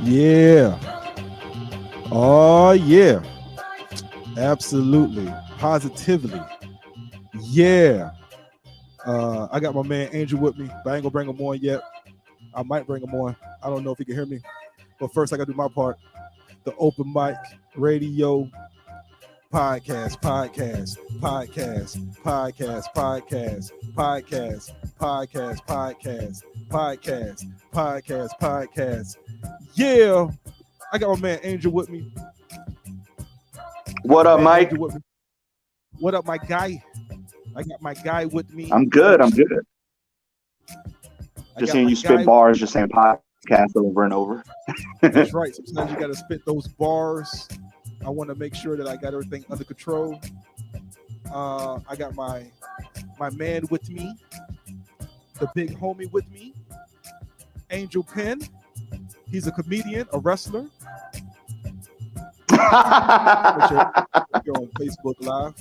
Yeah. Oh, yeah. Absolutely. Positively. Yeah. I got my man Angel with me, but I ain't gonna bring him on yet. I might bring him on. I don't know if he can hear me. But first, I gotta do my part. The open mic radio podcast, podcast, podcast, podcast, podcast, podcast, podcast, podcast, podcast, podcast, podcast. Yeah. I got my man Angel with me. What up, Mike? What up, my guy? I got my guy with me. I'm good. I'm good. Just hearing you spit bars, just saying podcast over and over. That's right. Sometimes you got to spit those bars. I want to make sure that I got everything under control. I got my man with me, the big homie with me, Angel Penn. He's a comedian, a wrestler. You're on Facebook Live.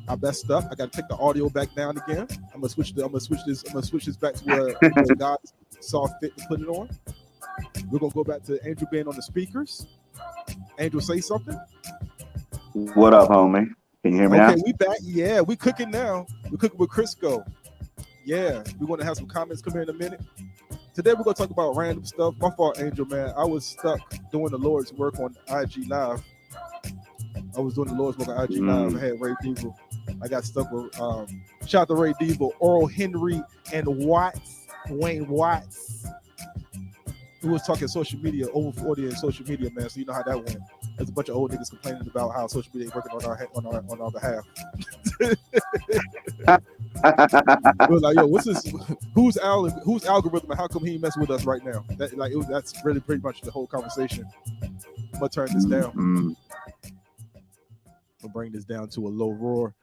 I messed up. I got to take the audio back down again. I'm gonna switch this back to where God saw fit to put it on. We're gonna go back to Angel being on the speakers. Angel, say something. What up, homie? Can you hear me now? Okay, we back. Yeah, we cooking now. We're cooking with Crisco. Yeah, we're gonna have some comments come here in a minute. Today we're gonna talk about random stuff. My fault, Angel, man. I was stuck doing the Lord's work on IG Live. I was doing the Lord's work on IG Live. I had Ray Devil. I got stuck with shout out to Ray Devil, Oral Henry, and Wayne Watts. Who was talking social media, over 40 in social media, man. So you know how that went. There's a bunch of old niggas complaining about how social media is working on our behalf. It was like, yo, what's this? Whose algorithm? And how come he ain't messing with us right now? That's really pretty much the whole conversation. I'm gonna turn this down. We'll bring this down to a low roar.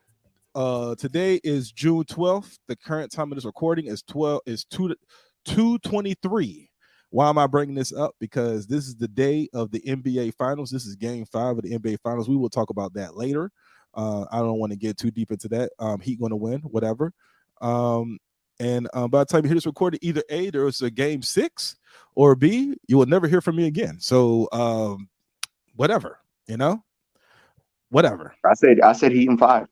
Today is June 12th. The current time of this recording is 2:23. Why am I bringing this up? Because this is the day of the NBA Finals. This is Game 5 of the NBA Finals. We will talk about that later. I don't want to get too deep into that. Heat going to win, whatever. And by the time you hear this recording, either A, there was a Game 6, or B, you will never hear from me again. So whatever, whatever. I said Heat in 5.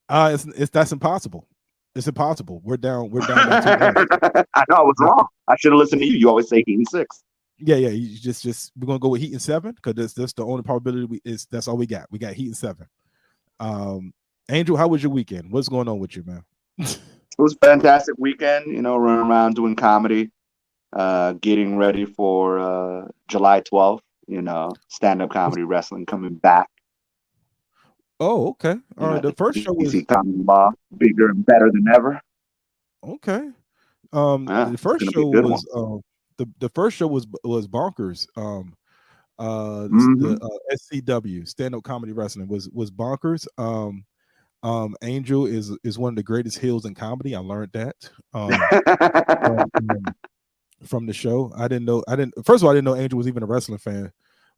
That's impossible. It's impossible. We're down. By 2 I know I was wrong. I should have listened to you. You always say Heat in 6. Yeah. You just we're gonna go with Heat in 7 because that's the only probability. That's all we got. We got Heat in 7. Angel, how was your weekend? What's going on with you, man? It was a fantastic weekend. Running around doing comedy, getting ready for July 12th. Stand-up comedy wrestling coming back. Oh, okay. All right. The first show was Comedy Law, bigger and better than ever. Okay. The first show was the first show was bonkers. The SCW, stand-up comedy wrestling, was bonkers. Angel is one of the greatest heels in comedy. I learned that from the show. First of all, I didn't know Angel was even a wrestling fan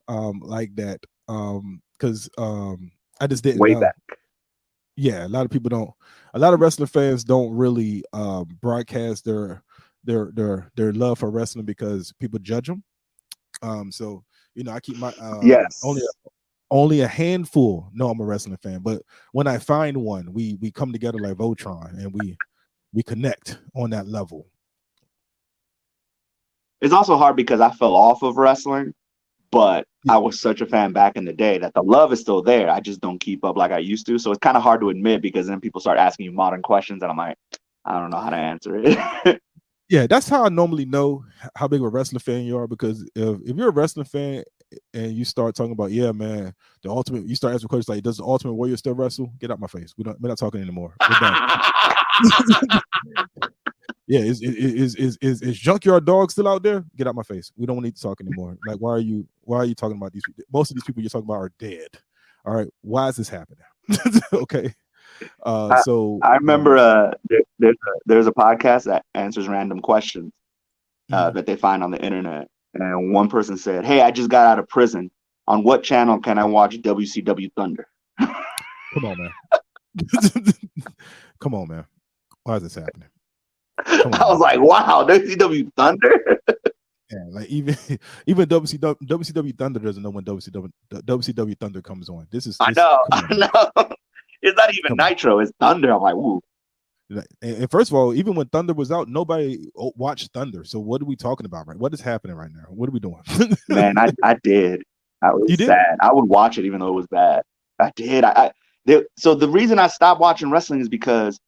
like that. Because I just didn't way know. Back. Yeah, a lot of people don't. A lot of wrestling fans don't really broadcast their love for wrestling because people judge them. So I keep my yes. Only a handful know I'm a wrestling fan, but when I find one, we come together like Voltron and we connect on that level. It's also hard because I fell off of wrestling, but I was such a fan back in the day that the love is still there. I just don't keep up like I used to. So it's kind of hard to admit because then people start asking you modern questions and I'm like, I don't know how to answer it. Yeah, that's how I normally know how big of a wrestling fan you are, because if you're a wrestling fan and you start talking about, yeah, man, the ultimate, you start asking questions like, does the Ultimate Warrior still wrestle? Get out my face. We're not talking anymore. We're done. Yeah, is Junkyard Dog still out there? Get out my face. We don't need to talk anymore. Like, why are you talking about these people? Most of these people you're talking about are dead. All right, why is this happening? Okay. So I remember there's a podcast that answers random questions that they find on the internet, and one person said, "Hey, I just got out of prison. On what channel can I watch WCW Thunder?" Come on, man. Come on, man. Why is this happening? I was like, "Wow, WCW Thunder." Yeah, like even WCW Thunder doesn't know when WCW Thunder comes on. This I know, come I on, know. It's not even come on. Nitro, it's Thunder. I'm like, ooh, And first of all, even when Thunder was out, nobody watched Thunder. So what are we talking about, right? What is happening right now? What are we doing? man, I did. I You was did? sad. I would watch it even though it was bad. I did. So the reason I stopped watching wrestling is because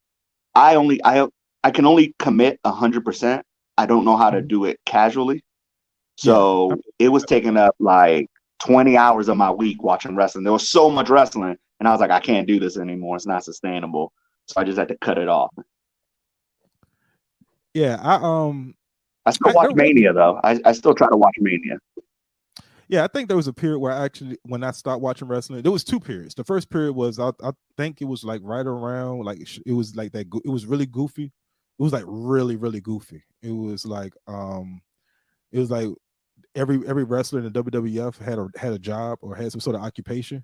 I can only commit 100%. I don't know how to Mhm. do it casually. Yeah. So it was taking up like 20 hours of my week watching wrestling. There was so much wrestling, and I was like, I can't do this anymore. It's not sustainable. So I just had to cut it off. Yeah. I still watch There was Mania though. I still try to watch Mania. yeah, I think there was a period where when I stopped watching wrestling, there was two periods. The first period was I think it was like right around like it was like that. It was really goofy. It was like really really goofy. It was like every wrestler in the WWF had a job or had some sort of occupation,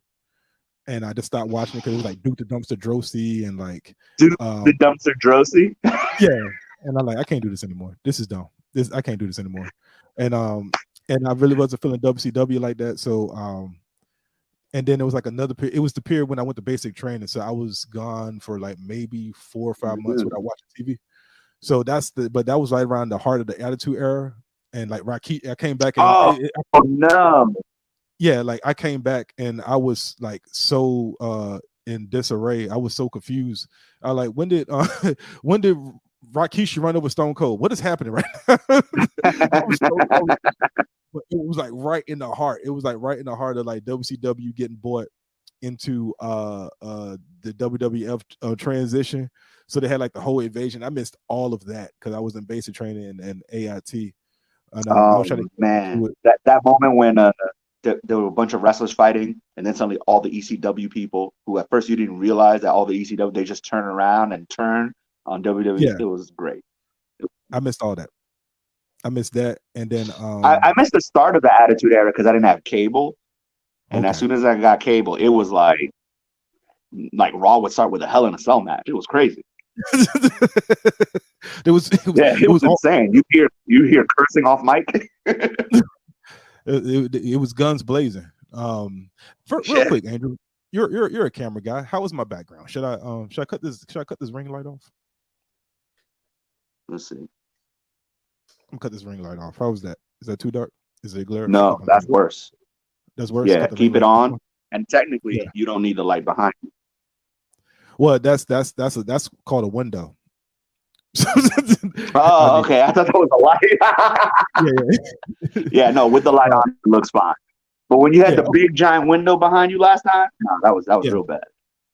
and I just stopped watching it because it was like Duke the Dumpster Drosy and like Dude, the um dumpster Drosy. yeah, and I'm like I can't do this anymore. This is dumb. This I can't do this anymore, and um and I really wasn't feeling WCW like that. So and then it was like another period. It was the period when I went to basic training, so I was gone for like maybe 4 or 5 months without watching TV. So but that was right around the heart of the Attitude Era, and like Rocky, I came back and Oh no. yeah, like I came back and I was like so in disarray. I was so confused. I like when did Rakishi run over Stone Cold? What is happening right now? But it was like right in the heart. It was like right in the heart of like WCW getting bought into the WWF transition. So they had like the whole invasion. I missed all of that because I was in basic training and AIT. And I was Oh trying to get man, into it. that moment when there were a bunch of wrestlers fighting, and then suddenly all the ECW people, who at first you didn't realize that all the ECW, they just turn around and turn on WWE. Yeah, It was great. I missed all that. I missed that. And then I missed the start of the Attitude Era because I didn't have cable, and as okay. soon as I got cable, it was like Raw would start with a Hell in a Cell match. It was crazy. It It was was all insane. You hear cursing off mic. it was guns blazing. Real Yeah. quick, Andrew, you're a camera guy. How was my background? Should I cut this ring light off? Let's see. I'm gonna cut this ring light off. How was that? Is that too dark? Is it glare? No, that's worse. That's worse. Yeah, Cut the ring keep it light on. off. And technically, Yeah. you don't need the light behind you. Well, that's called a window. I Oh, need, okay. I thought that was a light. yeah, Yeah, no, with the light uh, on, it looks fine. But when you had yeah, the big giant window behind you last time, no, that was yeah. real bad.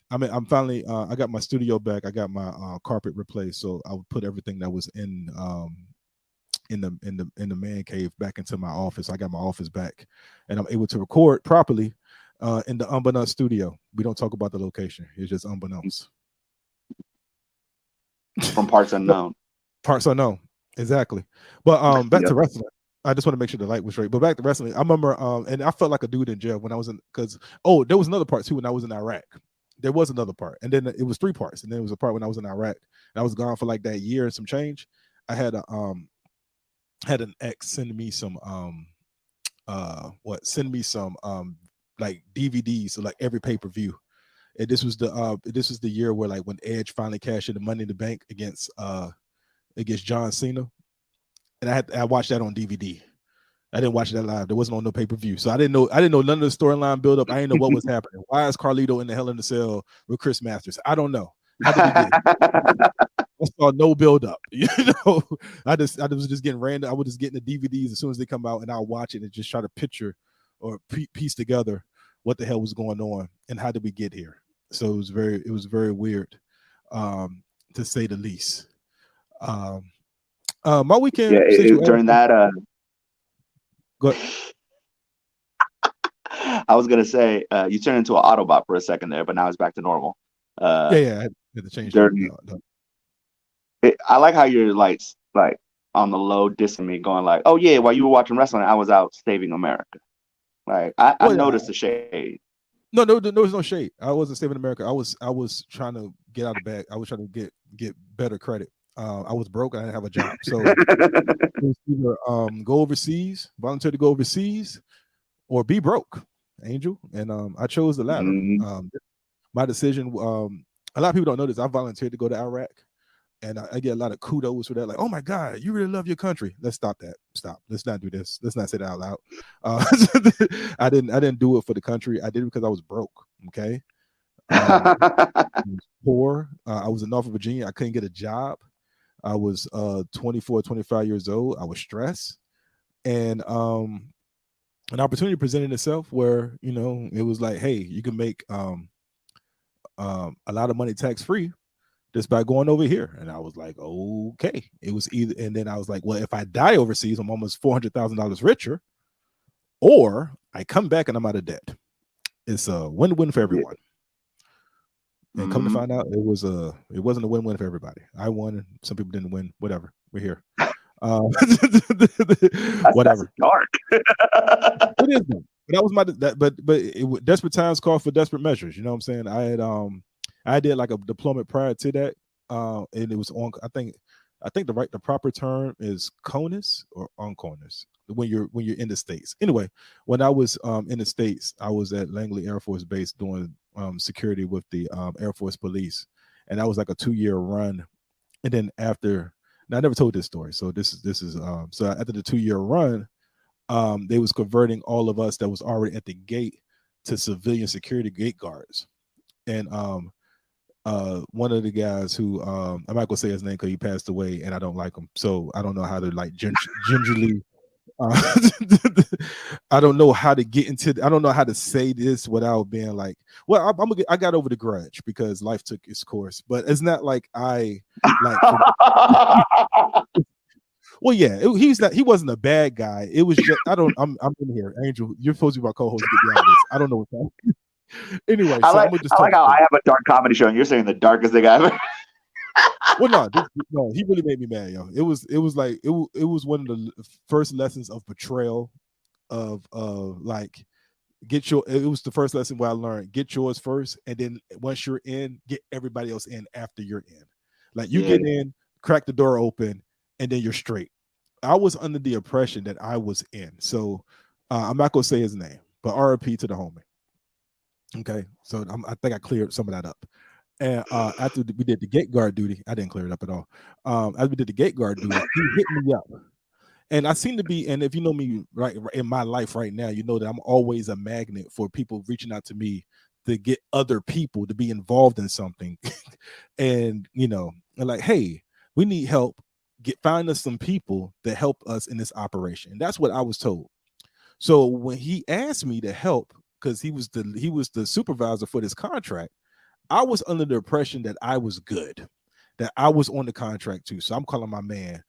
I mean, I'm finally. I got my studio back. I got my carpet replaced, so I would put everything that was in the man cave back into my office. I got my office back, and I'm able to record properly in the unbeknownst studio. We don't talk about the location; it's just unbeknownst. From parts unknown. Parts unknown, exactly. But back Yep. to wrestling. I just want to make sure the light was straight. But back to wrestling, I remember, and I felt like a dude in jail when I was in, because there was another part too when I was in Iraq. There was another part, and then it was 3 parts, and then it was a part when I was in Iraq, and I was gone for like that year and some change. I had an ex send me some send me some like DVDs, so like every pay-per-view. And this was the year where like when Edge finally cashed in the Money in the Bank against John Cena, and I watched that on DVD. I didn't watch that live. There wasn't on no pay-per-view. So I didn't know none of the storyline build up. I didn't know what was happening. Why is Carlito in the Hell in the Cell with Chris Masters? I don't know. How did we get here? I saw no build up. I was just getting random. I was just getting the DVDs as soon as they come out, and I'll watch it and just try to picture or piece together what the hell was going on and how did we get here. So it was very weird, to say the least. My weekend During that go I was gonna say you turned into an Autobot for a second there, but now it's back to normal. yeah, I had to change I like how you're like on the low dissing me, going like, "Oh yeah, while you were watching wrestling, I was out saving America." Like I noticed the shade. No, there was no shade. I wasn't saving America. I was trying to get out of bag. I was trying to get better credit. I was broke. I didn't have a job, so it was either go overseas, volunteer to go overseas, or be broke, Angel. And I chose the latter. My decision. A lot of people don't know this. I volunteered to go to Iraq, and I get a lot of kudos for that. Like, oh my God, you really love your country. Let's stop that. Stop. Let's not do this. Let's not say that out loud. I didn't do it for the country. I did it because I was broke. Okay. I was poor. I was in Norfolk, Virginia. I couldn't get a job. I was 24, 25 years old. I was stressed. And an opportunity presented itself where, it was like, hey, you can make a lot of money tax-free just by going over here. And I was like, okay. It was either, and then I was like, well, if I die overseas, I'm almost $400,000 richer, or I come back and I'm out of debt. It's a win-win for everyone. And come to find out, it wasn't a win-win for everybody. I won, and some people didn't win. Whatever, we're here. Whatever. That's dark. It is. That was but desperate times call for desperate measures. You know what I'm saying? I did like a deployment prior to that, and it was on. I think the proper term is CONUS or on CONUS when you're in the States. Anyway, when I was in the States, I was at Langley Air Force Base doing security with the Air Force Police, and that was like a 2-year run. And then after, now I never told this story, so this is so after the 2-year run, they was converting all of us that was already at the gate to civilian security gate guards, and one of the guys who I'm not gonna say his name because he passed away and I don't like him, so I don't know how to like gingerly I don't know how to get into I don't know how to say this without being like, well, I got over the grudge because life took its course, but it's not like I like well, yeah, he wasn't a bad guy. It was just I'm in here, Angel. You're supposed to be my co-host. Get me out of this. I don't know what's happening. Anyway, I like how I have a dark comedy show and you're saying the darkest thing ever. Well, no, he really made me mad, yo. It was like it was one of the first lessons of betrayal, of like it was the first lesson where I learned get yours first, and then once you're in, get everybody else in after you're in. Like you get in, crack the door open, and then you're straight. I was under the impression that I was in, so I'm not gonna say his name, but RIP to the homie. Okay, so I think I cleared some of that up. And after we did the gate guard duty, I didn't clear it up at all. As we did the gate guard duty, he hit me up. And I seem to be, and if you know me right in my life right now, you know that I'm always a magnet for people reaching out to me to get other people to be involved in something. And, and like, hey, we need help. Find us some people that help us in this operation. And that's what I was told. So when he asked me to help, because he was the supervisor for this contract, I was under the impression that I was good, that I was on the contract too. So I'm calling my man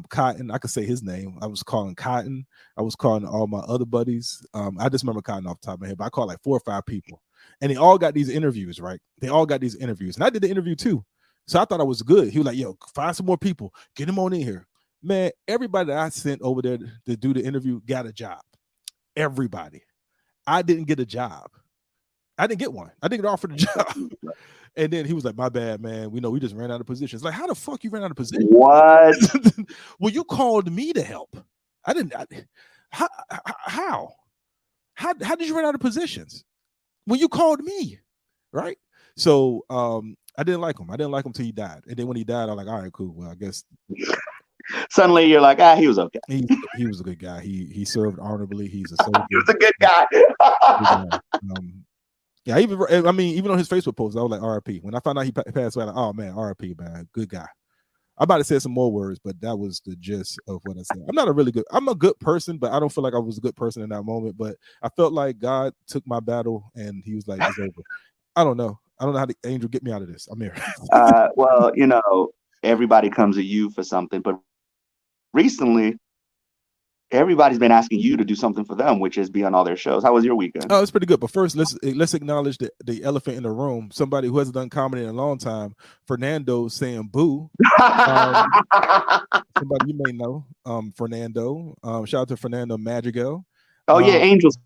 Cotton. I could say his name. I was calling Cotton. I was calling all my other buddies. I just remember Cotton off the top of my head, but I called like 4 or 5 people, and they all got these interviews, right? They all got these interviews, and I did the interview too. So I thought I was good. He was like, yo, find some more people, get them on in here. Man, everybody that I sent over there to do the interview got a job. Everybody. I didn't get a job. I didn't get one. I didn't get offered a job. And then he was like, my bad, man. We just ran out of positions. Like, how the fuck you ran out of positions? What? Well, you called me to help. I didn't. How? How did you run out of positions? Well, you called me, right? So I didn't like him. I didn't like him till he died. And then when he died, I'm like, all right, cool. Well, I guess. Suddenly you're like, he was okay. He was a good guy. He served honorably. He's a soldier. He was a good guy. Yeah, even on his Facebook post, I was like, RIP. When I found out he passed away, I'm like, oh man, RIP, man, good guy. I'm about to say some more words, but that was the gist of what I said. I'm a good person, but I don't feel like I was a good person in that moment. But I felt like God took my battle and he was like, it's over. I don't know how the Angel get me out of this. I'm here. Well, everybody comes to you for something, but recently everybody's been asking you to do something for them, which is be on all their shows. How was your weekend? Oh, it's pretty good. But first, let's acknowledge the elephant in the room. Somebody who hasn't done comedy in a long time. Fernando saying boo. Somebody you may know. Fernando. Shout out to Fernando Madrigal. Oh yeah, Angel's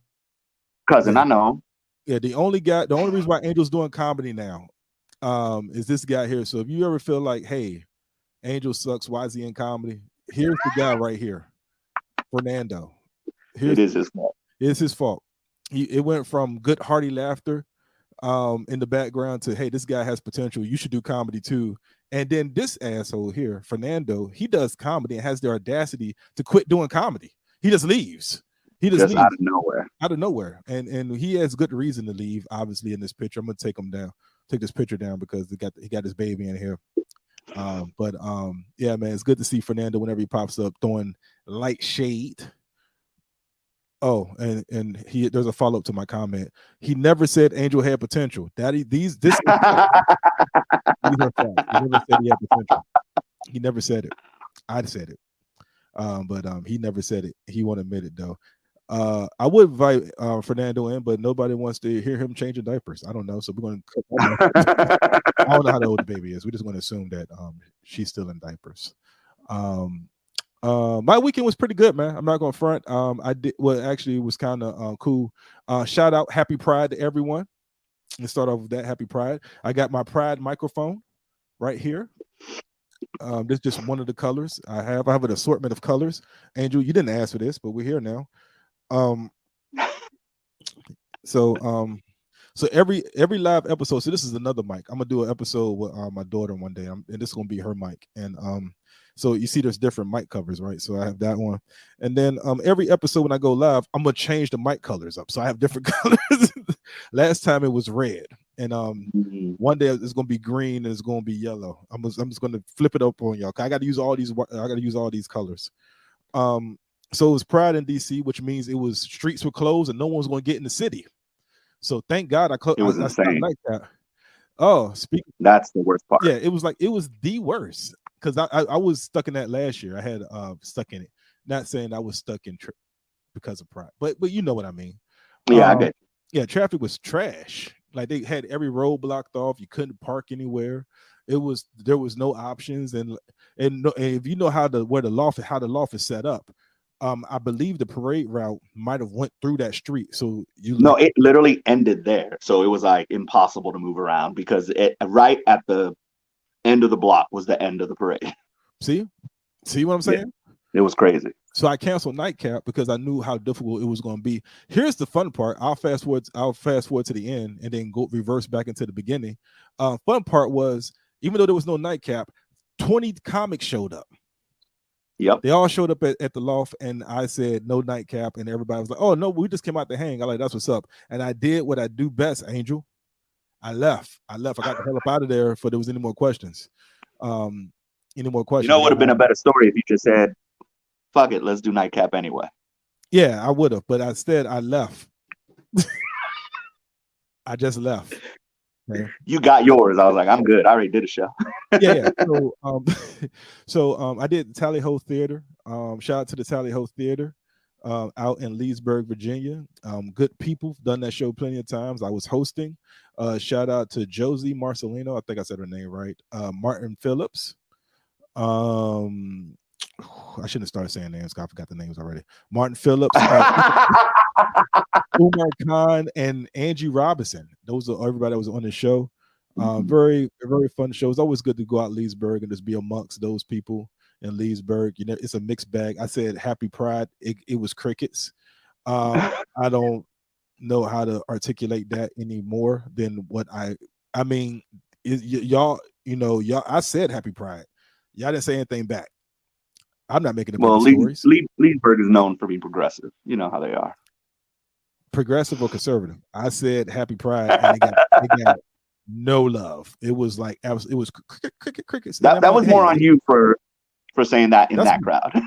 cousin. I know him. Yeah, the only reason why Angel's doing comedy now is this guy here. So if you ever feel like, hey, Angel sucks. Why is he in comedy? Here's the guy right here, Fernando. It is his fault. It's his fault. It went from good hearty laughter in the background to, hey, this guy has potential. You should do comedy too. And then this asshole here, Fernando, he does comedy and has the audacity to quit doing comedy. He just leaves. He just leaves out of nowhere. Out of nowhere. And he has good reason to leave, obviously, in this picture. I'm gonna take him down, take this picture down because he got his baby in here. Yeah, man, it's good to see Fernando whenever he pops up throwing light shade. Oh, and there's a follow-up to my comment. He never said Angel had potential. This these are facts. He never said he had potential. He never said it. I said it. But he never said it. He won't admit it though. I would invite Fernando in, but nobody wants to hear him changing diapers. I don't know. So we're going to I don't know how old the baby is. We're just going to assume that she's still in diapers. My weekend was pretty good, man. I'm not going to front. Actually, it was kind of cool. Shout out Happy Pride to everyone. Let's start off with that. Happy Pride. I got my Pride microphone right here. This is just one of the colors I have. I have an assortment of colors. Angel, you didn't ask for this, but we're here now. So every live episode. So this is another mic. I'm gonna do an episode with my daughter one day, and this is gonna be her mic. And so you see, there's different mic covers, right? So I have that one, and then every episode when I go live, I'm gonna change the mic colors up. So I have different colors. Last time it was red, and one day it's gonna be green and it's gonna be yellow. I'm just gonna flip it up on y'all. I got to use all these. I got to use all these colors. So it was Pride in DC, which means it was streets were closed and no one was going to get in the city. So thank God it was insane. Like that. Oh, that's the worst part. Yeah, it was the worst because I was stuck in that last year. I had stuck in it. Not saying I was stuck in because of Pride, but you know what I mean. Yeah, I get. Yeah, traffic was trash. Like they had every road blocked off. You couldn't park anywhere. There was no options, and if you know how the loft is set up. I believe the parade route might have went through that street. So it literally ended there. So it was like impossible to move around because right at the end of the block was the end of the parade. See what I'm saying? Yeah, it was crazy. So I canceled Nightcap because I knew how difficult it was going to be. Here's the fun part. I'll fast forward to the end and then go reverse back into the beginning. Fun part was, even though there was no Nightcap, 20 comics showed up. Yep. They all showed up at the loft, and I said no Nightcap, and everybody was like, "Oh no, we just came out to hang." I like, that's what's up. And I did what I do best, Angel. I left. I got the hell up out of there before there was any more questions. Any more questions? You know, it would have been a better story if you just said, "Fuck it, let's do Nightcap anyway." Yeah, I would have, but instead I left. I just left. Okay. You got yours. I was like, I'm good. I already did a show. Yeah. So I did the Tally Ho Theater. Shout out to the Tally Ho Theater out in Leesburg, Virginia. Good people, done that show plenty of times. I was hosting. Shout out to Josie Marcelino. I think I said her name right. Martin Phillips. I shouldn't have started saying names. I forgot the names already. Martin Phillips, Umar Khan, and Angie Robinson. Those are everybody that was on the show. Very, very fun show. It's always good to go out Leesburg and just be amongst those people in Leesburg. You know, it's a mixed bag. I said Happy Pride. It was crickets. I don't know how to articulate that any more than what I mean. Y'all, I said Happy Pride. Y'all didn't say anything back. I'm not making up any stories. Leesburg is known for being progressive. You know how they are. Progressive or conservative? I said Happy Pride, and they got no love. It was like it was crickets. That was more on you for saying that in that crowd.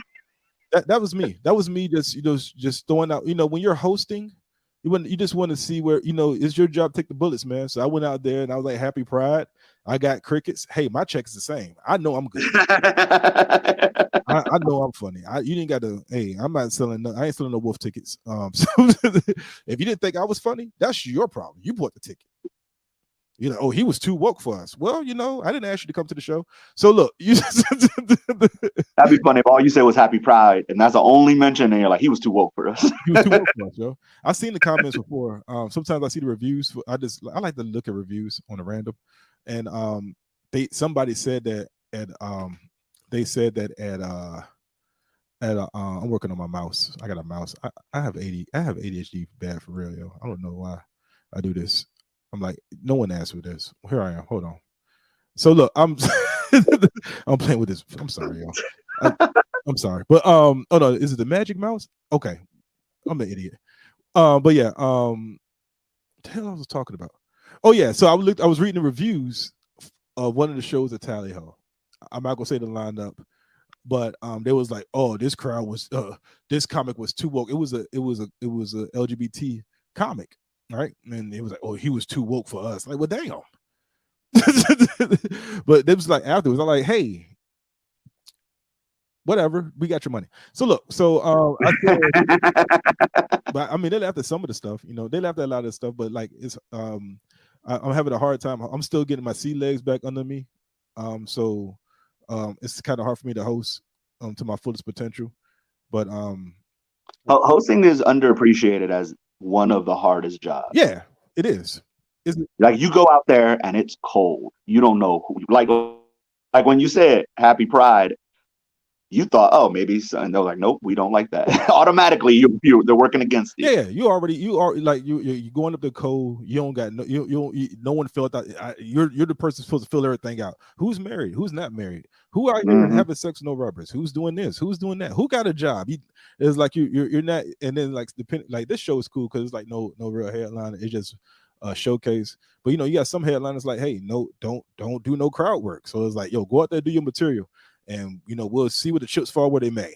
That was me. That was me. Just throwing out. When you're hosting, you just want to see where it's your job to take the bullets, man. So I went out there and I was like, Happy Pride. I got crickets. Hey, my check is the same. I know I'm good. I know I'm funny. You didn't got to. Hey, I'm not selling. I ain't selling no wolf tickets. So if you didn't think I was funny, that's your problem. You bought the ticket. Oh, he was too woke for us. Well, I didn't ask you to come to the show. So look, that'd be funny if all you said was Happy Pride, and that's the only mention, and you're like, he was too woke for us. He was too woke for us, yo. I've seen the comments before. Sometimes I see the reviews. I like to look at reviews on a random, and somebody said that at they said that I'm working on my mouse. I got a mouse. I have ADHD bad for real, yo. I don't know why I do this. I'm like, no one asked for this. Here I am. Hold on. So look, I'm I'm playing with this. I'm sorry, y'all. I'm sorry, but oh no, is it the Magic Mouse? Okay, I'm an idiot. But yeah, the hell I was talking about. Oh yeah, so I was reading the reviews of one of the shows at Tally Ho. I'm not gonna say the lineup, but they was like, oh, this crowd was this comic was too woke. It was a LGBT comic, right? And it was like, oh, he was too woke for us. Like, well, damn. But it was like afterwards, I'm like, hey, whatever, we got your money. So look, I said, but I mean, they laughed at some of the stuff, they laughed at a lot of the stuff, but like it's I'm having a hard time. I'm still getting my sea legs back under me. So it's kind of hard for me to host to my fullest potential. But hosting is underappreciated as one of the hardest jobs. Yeah, it is. Like you go out there and it's cold. You don't know who. Like when you said Happy Pride, you thought, oh, maybe, and they're like, nope, we don't like that. Automatically, they're working against you. Yeah, you are like you going up the code. You don't got no one filled out. You're the person supposed to fill everything out. Who's married? Who's not married? Who out here having sex with no rubbers? Who's doing this? Who's doing that? Who got a job? It's like you're not. And then like like this show is cool because it's like no real headline. It's just a showcase. But you got some headliners like, hey, no, don't do no crowd work. So it's like, yo, go out there, do your material. And we'll see where the chips fall where they may.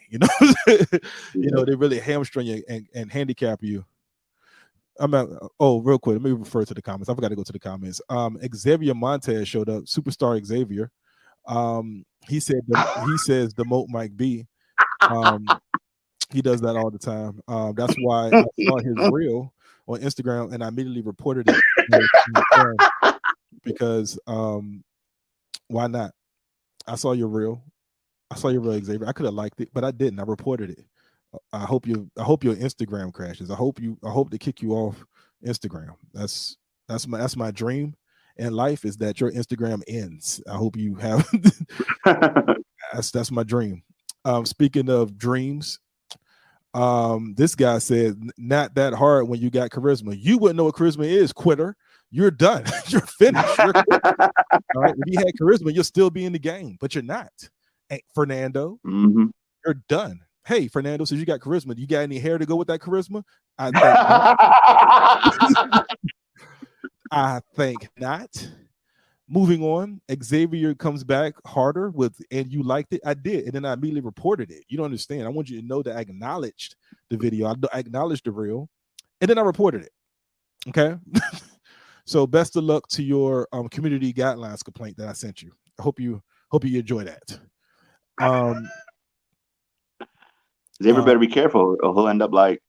They really hamstring you and handicap you. Real quick, let me refer to the comments. I forgot to go to the comments. Xavier Montez showed up, superstar Xavier. He says demote Mike B. He does that all the time. That's why I saw his reel on Instagram and I immediately reported it because why not? I saw your reel, Xavier. I could have liked it, but I didn't. I reported it. I hope your Instagram crashes. I hope they kick you off Instagram. That's my dream in life, is that your Instagram ends. I hope you have that's my dream. Speaking of dreams, this guy said, not that hard when you got charisma. You wouldn't know what charisma is, quitter. You're done. You're finished. All right. If you had charisma, you'll still be in the game, but you're not. Hey, Fernando, you're done. Hey, Fernando, since you got charisma, you got any hair to go with that charisma? I think not. Moving on, Xavier comes back harder and you liked it. I did, and then I immediately reported it. You don't understand. I want you to know that I acknowledged the video. I acknowledged the reel, and then I reported it. Okay. So best of luck to your community guidelines complaint that I sent you. I hope you enjoy that. Xavier better be careful, or he'll end up like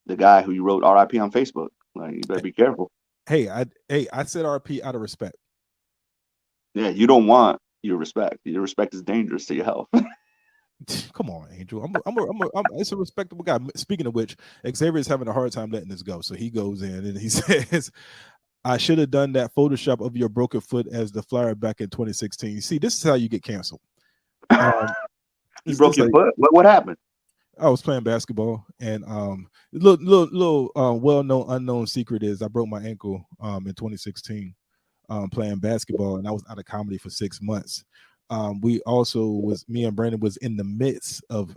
the guy who you wrote RIP on Facebook. Like, you better be careful. Hey, I said RIP out of respect. Yeah, you don't want your respect. Your respect is dangerous to your health. Come on, Angel. It's a respectable guy. Speaking of which, Xavier is having a hard time letting this go. So he goes in and he says, I should have done that Photoshop of your broken foot as the flyer back in 2016. See, this is how you get canceled. You broke your foot? What happened? I was playing basketball, and little well-known unknown secret is I broke my ankle in 2016 playing basketball, and I was out of comedy for 6 months. Me and Brandon was in the midst of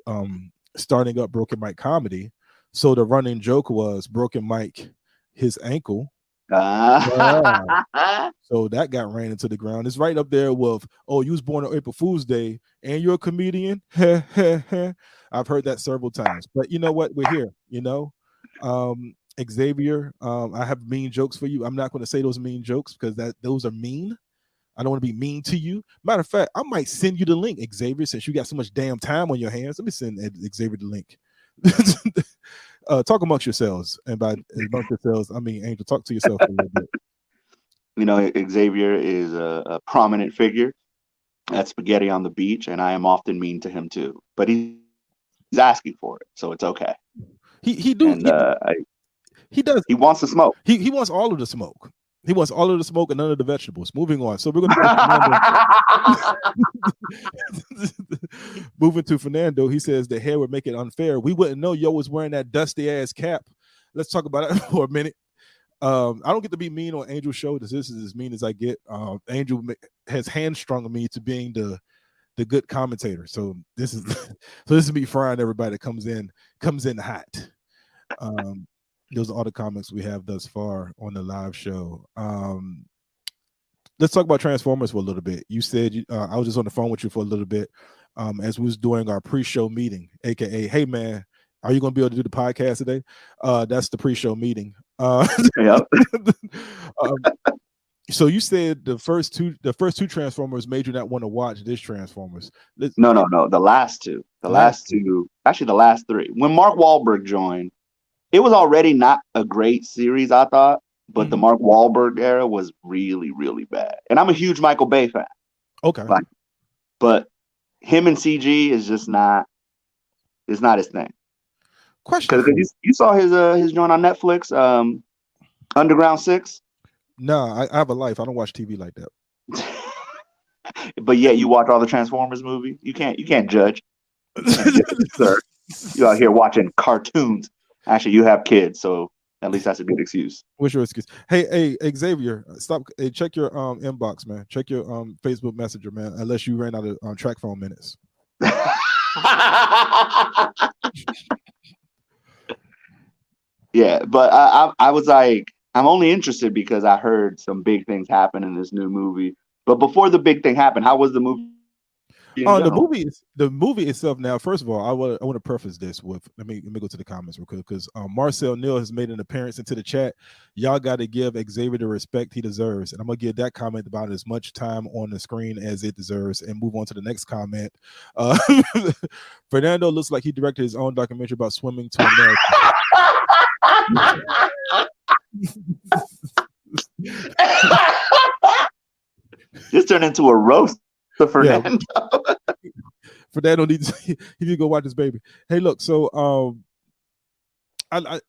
starting up Broken Mike Comedy, so the running joke was Broken Mike, his ankle. So that got ran into the ground. It's right up there with, oh, you was born on April Fool's Day and you're a comedian. I've heard that several times, but you know what? We're here, Xavier, I have mean jokes for you. I'm not going to say those mean jokes because those are mean. I don't want to be mean to you. Matter of fact, I might send you the link, Xavier, since you got so much damn time on your hands. Let me send Xavier the link. Talk amongst yourselves, and by amongst yourselves, I mean Angel. Talk to yourself a little bit. Xavier is a prominent figure at Spaghetti on the Beach, and I am often mean to him too. But he's asking for it, so it's okay. He does. He wants the smoke. He wants all of the smoke. He wants all of the smoke and none of the vegetables. Moving on. So we're going to Moving to Fernando, he says the hair would make it unfair. We wouldn't know Yo was wearing that dusty ass cap. Let's talk about it for a minute. I don't get to be mean on Angel's show. This is as mean as I get. Angel has hamstrung me to being the good commentator. So this is me frying everybody that comes in hot. Those are all the comments we have thus far on the live show. Let's talk about Transformers for a little bit. You said I was just on the phone with you for a little bit as we was doing our pre-show meeting, aka, hey man, are you going to be able to do the podcast today? That's the pre-show meeting. Yep. So you said the first two Transformers made you not want to watch this Transformers. No. The last two. Actually, the last three. When Mark Wahlberg joined, it was already not a great series, I thought. But the Mark Wahlberg era was really, really bad. And I'm a huge Michael Bay fan. Okay. But him and CG is just not. It's not his thing. Question. Because you saw his joint on Netflix, Underground 6. No, I have a life. I don't watch TV like that. But yet you watch all the Transformers movies. You can't judge. Sir. You out here watching cartoons. Actually, you have kids, so at least that's a good excuse. What's your excuse? Hey, Xavier, stop. Hey, check your inbox, man. Check your Facebook Messenger, man. Unless you ran out of track phone minutes. Yeah, but I was like, I'm only interested because I heard some big things happen in this new movie. But before the big thing happened, how was the movie? The movie itself. Now, first of all, I want to preface this with let me go to the comments real quick because Marcel Neal has made an appearance into the chat. Y'all got to give Xavier the respect he deserves, and I'm gonna give that comment about as much time on the screen as it deserves, and move on to the next comment. Fernando looks like he directed his own documentary about swimming to America. This turned into a roast for Fernando. Yeah. Fernando needs to go watch his baby. Hey, look, so I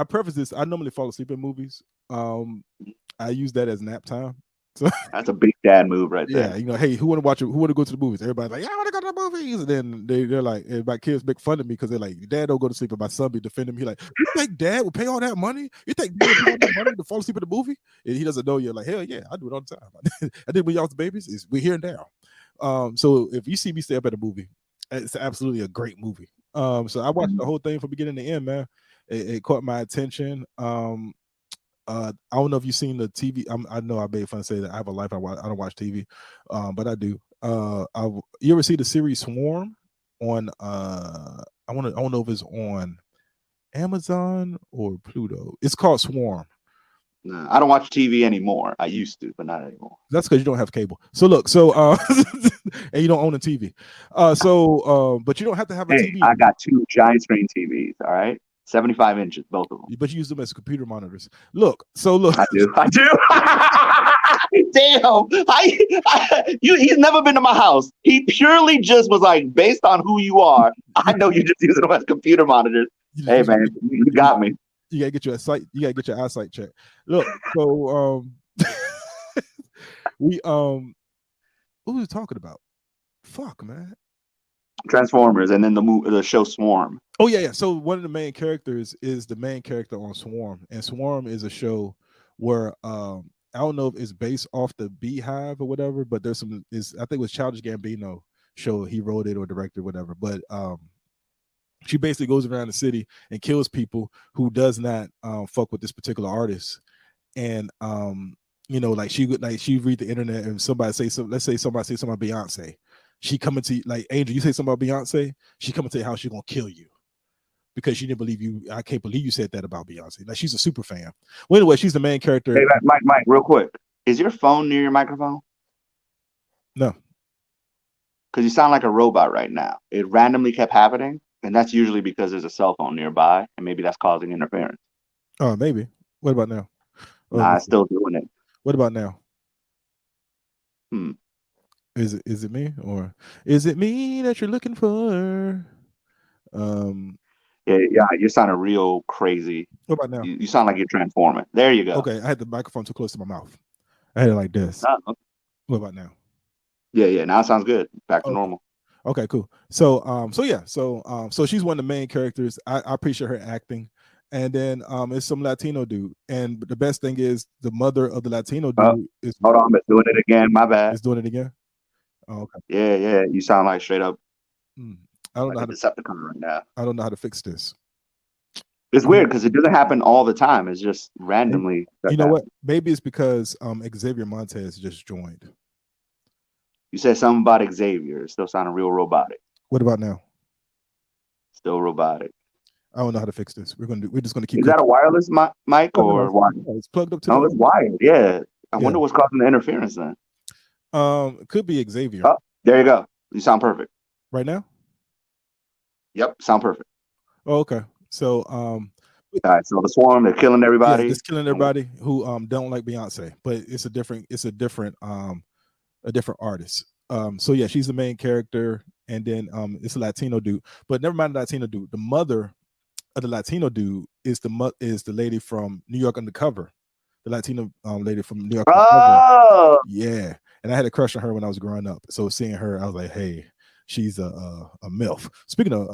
preface this. I normally fall asleep in movies. I use that as nap time. So that's a big dad move right there. Yeah, you know, hey, who want to watch it? Who want to go to the movies? Everybody's like, yeah, I want to go to the movies. And then they're like, and my kids make fun of me because they're like, Dad don't go to sleep, and my son be defending me. He like, you think Dad would pay all that money? You think Dad would pay all that money to fall asleep at the movie? And he doesn't know you're like, hell yeah, I do it all the time. I did when y'all was babies. We're here and now. So if you see me stay up at a movie, it's absolutely a great movie. So I watched the whole thing from beginning to end, man. It caught my attention. I don't know if you've seen the TV. I know I made fun to say that I have a life. I don't watch TV, but I do. You ever see the series Swarm on? I don't know if it's on Amazon or Pluto. It's called Swarm. No, I don't watch TV anymore. I used to, but not anymore. That's because you don't have cable. So look, and you don't own a TV. But you don't have to have a TV. I got 2 giant screen TVs. All right. 75 inches, both of them. But you use them as computer monitors. Look. I do. Damn. He's never been to my house. He purely just was like, based on who you are, I know you just using them as computer monitors. Hey man, you got me. You gotta get your eyesight checked. Look, so what was we talking about? Fuck, man. Transformers, and then the show Swarm. Oh yeah. So one of the main characters is the main character on Swarm, and Swarm is a show where I don't know if it's based off the Beehive or whatever, but there's some. I think it was Childish Gambino show. He wrote it or directed whatever, but she basically goes around the city and kills people who does not fuck with this particular artist, and you know, like she read the internet and somebody say something. Let's say somebody say something about Beyonce. She coming to like Angel, you say something about Beyonce, she coming to your house, she's gonna kill you because she didn't believe you. I can't believe you said that about Beyonce. Like she's a super fan. Well, anyway, she's the main character. Hey, Mike, real quick, is your phone near your microphone? No, because you sound like a robot right now. It randomly kept happening, and that's usually because there's a cell phone nearby, and maybe that's causing interference. Oh, maybe. What about now? Nah, it's still doing it. What about now? Is it me or is it me that you're looking for? Yeah, you're sounding real crazy. What about now? You sound like you're transforming. There you go. Okay, I had the microphone too close to my mouth. I had it like this. Okay. What about now? Yeah. Now it sounds good. Back to Okay. normal. Okay, cool. So she's one of the main characters. I appreciate her acting. And then it's some Latino dude. And the best thing is the mother of the Latino Oh, dude is hold on, it's doing it again. My bad. doing it again. Oh, okay. Yeah. You sound like straight up Hmm. I don't like know a how to Decepticon right now. I don't know how to fix this. It's weird because it doesn't happen all the time. It's just randomly. You know what? Maybe it's because Xavier Montez just joined. You said something about Xavier. It still sounding real robotic. What about now? Still robotic. I don't know how to fix this. We're just gonna keep. Is that a wireless mic or wired? It's plugged up to. No, it's wired. Yeah. I wonder what's causing the interference then. Could be Xavier. Oh, there you go. You sound perfect. Right now? Yep, sound perfect. Oh, okay. So all right, so the Swarm, they're killing everybody. Yeah, just killing everybody who don't like Beyonce, but it's a different artist. So yeah, she's the main character, and then it's a Latino dude. But never mind the Latino dude. The mother of the Latino dude is the lady from New York Undercover. The Latino lady from New York Undercover. Yeah. And I had a crush on her when I was growing up. So seeing her, I was like, hey, she's a MILF. Speaking of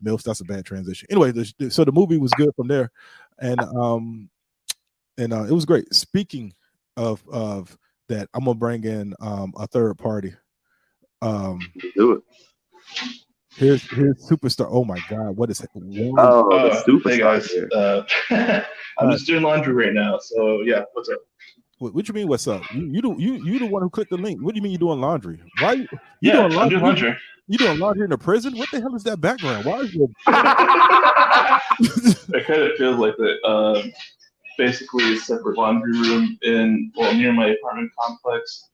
MILFs, that's a bad transition. Anyway, so the movie was good from there. And it was great. Speaking of that, I'm gonna bring in a third party. Do it. Here's Superstar. Oh my God, what is it? The Superstar. Hey guys, I'm just doing laundry right now. So yeah, what's up? What you mean? What's up? You the one who clicked the link. What do you mean you're doing laundry? Why you Yeah, doing laundry? I'm doing laundry. You doing laundry in a prison? What the hell is that background? Why is your It kind of feels like that. Basically, a separate laundry room near my apartment complex.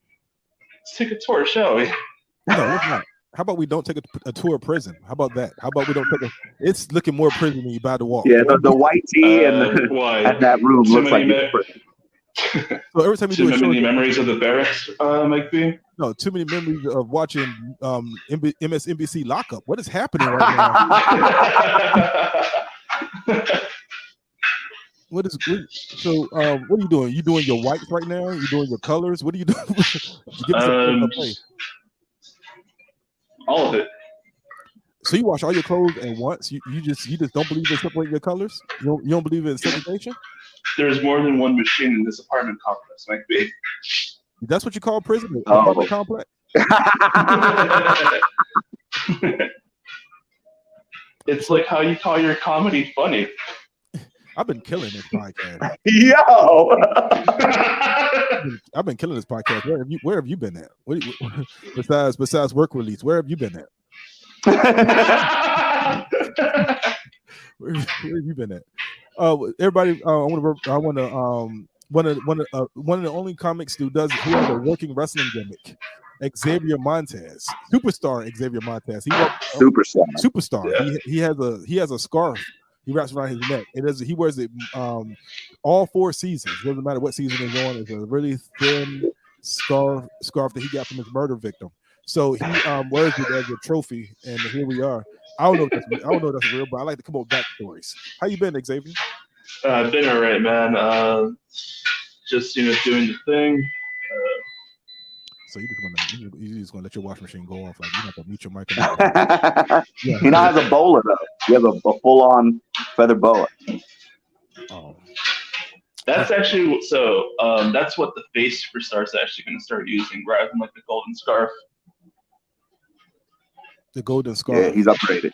Let's take a tour, shall we? No, let's not. How about we don't take a tour of prison? How about that? How about we don't take it's looking more prison than you by the wall. Yeah, the white tee and that room looks like prison. So every time you do a show, many memories of the barracks, Mike B. No, too many memories of watching MSNBC Lockup. What is happening right now? What are you doing? You doing your whites right now? You doing your colors? What are you doing? All of it. So you wash all your clothes at once? You just don't believe in separating your colors? You don't believe in segregation? There's more than one machine in this apartment complex, Mike B. That's what you call prison? Apartment complex? It's like how you call your comedy funny. I've been killing this podcast. Yo, I've been killing this podcast. Where have you been at? Besides work release, where have you been at? Where have you been at? Everybody, one of the only comics who has a working wrestling gimmick. Xavier Montez, superstar Xavier Montez. Superstar. Yeah. He has a scarf. He wraps around his neck. He wears it all 4 seasons. Doesn't matter what season it's on. It's a really thin scarf that he got from his murder victim. So he wears it as a trophy, and here we are. I don't know if that's real, but I like to come up with backstories. How you been, Xavier? I've been all right, man. Just doing the thing. So you just gonna let your washing machine go off? Like you have to mute your mic. Yeah. He now has a bowler though. You have a full-on feather boa. Oh. That's actually that's what the face superstar is actually going to start using, rather than like the golden scarf. The golden scarf. Yeah, he's upgraded.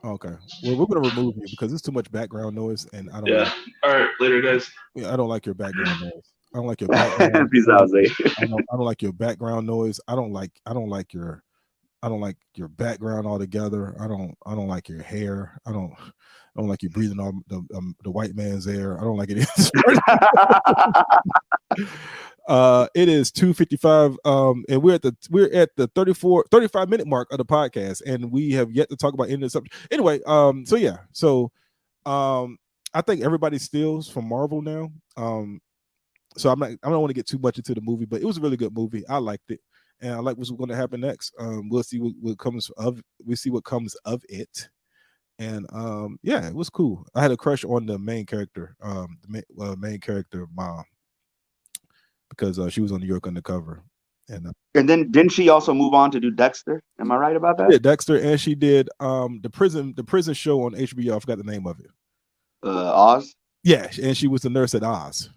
Okay. Well, we're gonna remove you because there's too much background noise, and I don't. Yeah. All right, later, guys. Yeah, I don't like your background noise. I don't like your background. Peace out, Zay. I don't like your background noise. I don't like your background altogether. I don't like your hair. I don't like you breathing all the white man's air. I don't like it. It is 2:55. And we're at the 35 minute mark of the podcast, and we have yet to talk about any of the subject. Anyway, I think everybody steals from Marvel now. So I don't want to get too much into the movie, but it was a really good movie. I liked it, and I like what's going to happen next. We'll see what comes of. We see what comes of it, and yeah, it was cool. I had a crush on the main character, main character mom, because she was on New York Undercover, And then didn't she also move on to do Dexter? Am I right about that? Yeah, Dexter, and she did the prison show on HBO. I forgot the name of it. Oz. Yeah, and she was the nurse at Oz.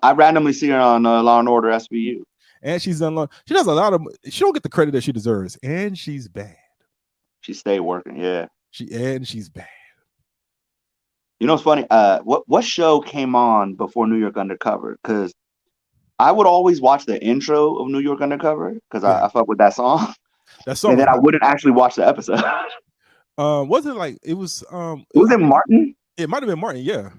I randomly see her on Law and Order SVU. And she's done. She does a lot of. She don't get the credit that she deserves, and she's bad. She stayed working. Yeah. She's bad. You know, it's funny. What show came on before New York Undercover? Because I would always watch the intro of New York Undercover because I fuck with that song. That song, and then I wouldn't actually watch the episode. Wasn't like it was. Was it Martin? It might have been Martin. Yeah,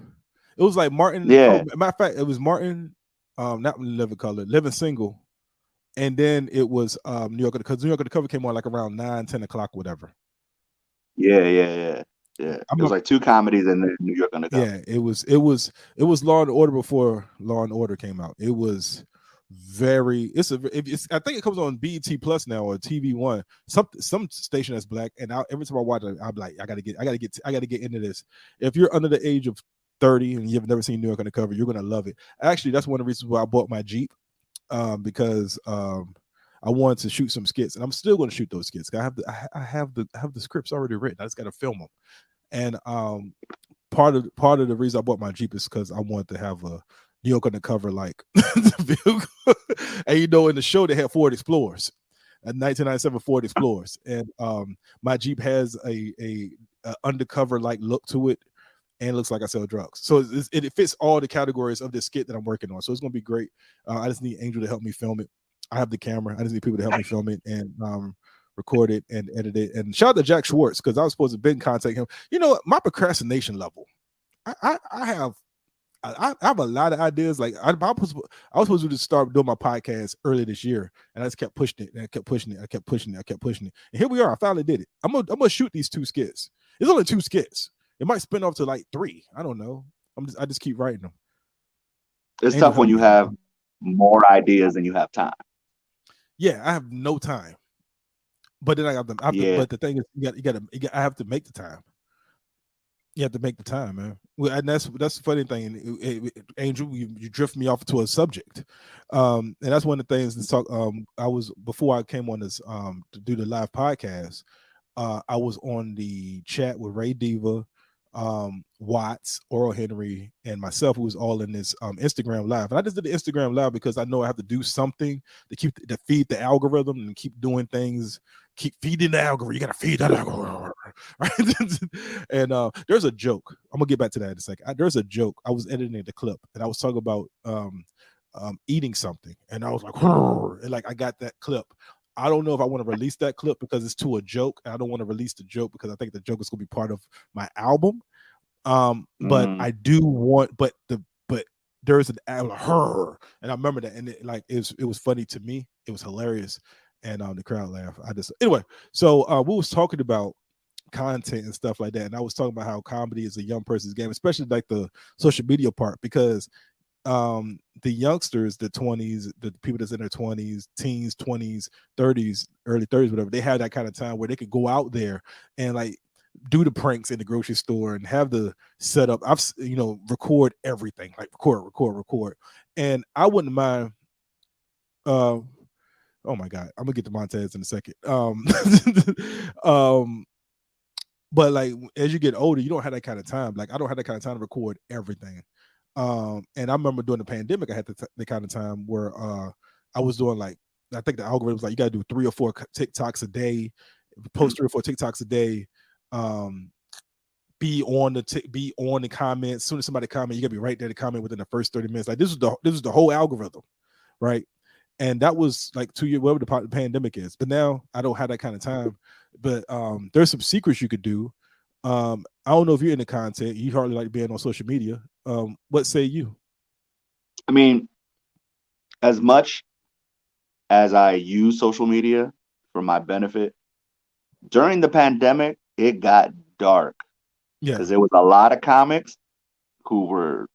it was like Martin. Yeah. Matter of fact, it was Martin. Not Living Color, Living Single, and then it was New York because New York Undercover came on like around 9-10 o'clock, whatever. Yeah. It was like two comedies in the New York Undercover. Yeah, it was Law and Order before Law and Order came out. It was very. I think it comes on BET Plus now or TV One. Some station that's black, and every time I watch it, I'm like, I gotta get into this. If you're under the age of 30 and you've never seen New York Undercover, you're gonna love it. Actually, that's one of the reasons why I bought my Jeep, because I wanted to shoot some skits, and I'm still going to shoot those skits. I have the scripts already written. I just got to film them. And part of the reason I bought my Jeep is because I wanted to have a New York Undercover like vehicle. And in the show they had Ford Explorers, a 1997 Ford Explorers, and my Jeep has a undercover like look to it, and it looks like I sell drugs. So it fits all the categories of this skit that I'm working on. So it's going to be great. I just need Angel to help me film it. I have the camera. I just need people to help me film it and record it and edit it. And shout out to Jack Schwartz because I was supposed to be in contact him. My procrastination level. I have a lot of ideas. Like I was supposed to just start doing my podcast earlier this year, and I just kept pushing it and I kept pushing it. And here we are. I finally did it. I'm gonna shoot these 2 skits. It's only 2 skits. It might spin off to like 3. I don't know. I just keep writing them. It's tough when you have more ideas than you have time. Yeah, I have no time. But then I have them. But the thing is, I have to make the time. You have to make the time, man. Well, and that's the funny thing. Angel, you drift me off to a subject, and that's one of the things. To talk. Before I came on this to do the live podcast. I was on the chat with Ray Diva, Watts, Oral Henry, and myself, who was all in this Instagram live. And I just did the Instagram live because I know I have to do something to feed the algorithm and keep doing things, keep feeding the algorithm. You gotta feed that algorithm, right? And there's a joke. I'm gonna get back to that in a second. There's a joke. I was editing the clip and I was talking about eating something, and I was like, and like I got that clip. I don't know if I want to release that clip because it's to a joke. I don't want to release the joke because I think the joke is going to be part of my album. But I do want, but there's an her, and I remember that, and it was funny to me. It was hilarious, and the crowd laughed. Anyway. So we was talking about content and stuff like that, and I was talking about how comedy is a young person's game, especially like the social media part, because the youngsters, the 20s, the people that's in their 20s, teens, 20s, 30s, early 30s, whatever, they have that kind of time where they could go out there and like do the pranks in the grocery store and have the setup. Record everything, like record. And I wouldn't mind. Oh my God, I'm gonna get to Montez in a second. But like as you get older, you don't have that kind of time. Like I don't have that kind of time to record everything. And I remember during the pandemic, I had the kind of time where I was doing like, I think the algorithm was like, you got to do 3 or 4 TikToks a day, post 3 or 4 TikToks a day, be on the comments. As soon as somebody comment, you got to be right there to comment within the first 30 minutes. Like this was the whole algorithm, right? And that was like 2 years, whatever the pandemic is. But now I don't have that kind of time. But there's some secrets you could do. I don't know if you're into content. You hardly like being on social media. What say you? I mean, as much as I use social media for my benefit, during the pandemic, it got dark. Yeah. Because there was a lot of comics who were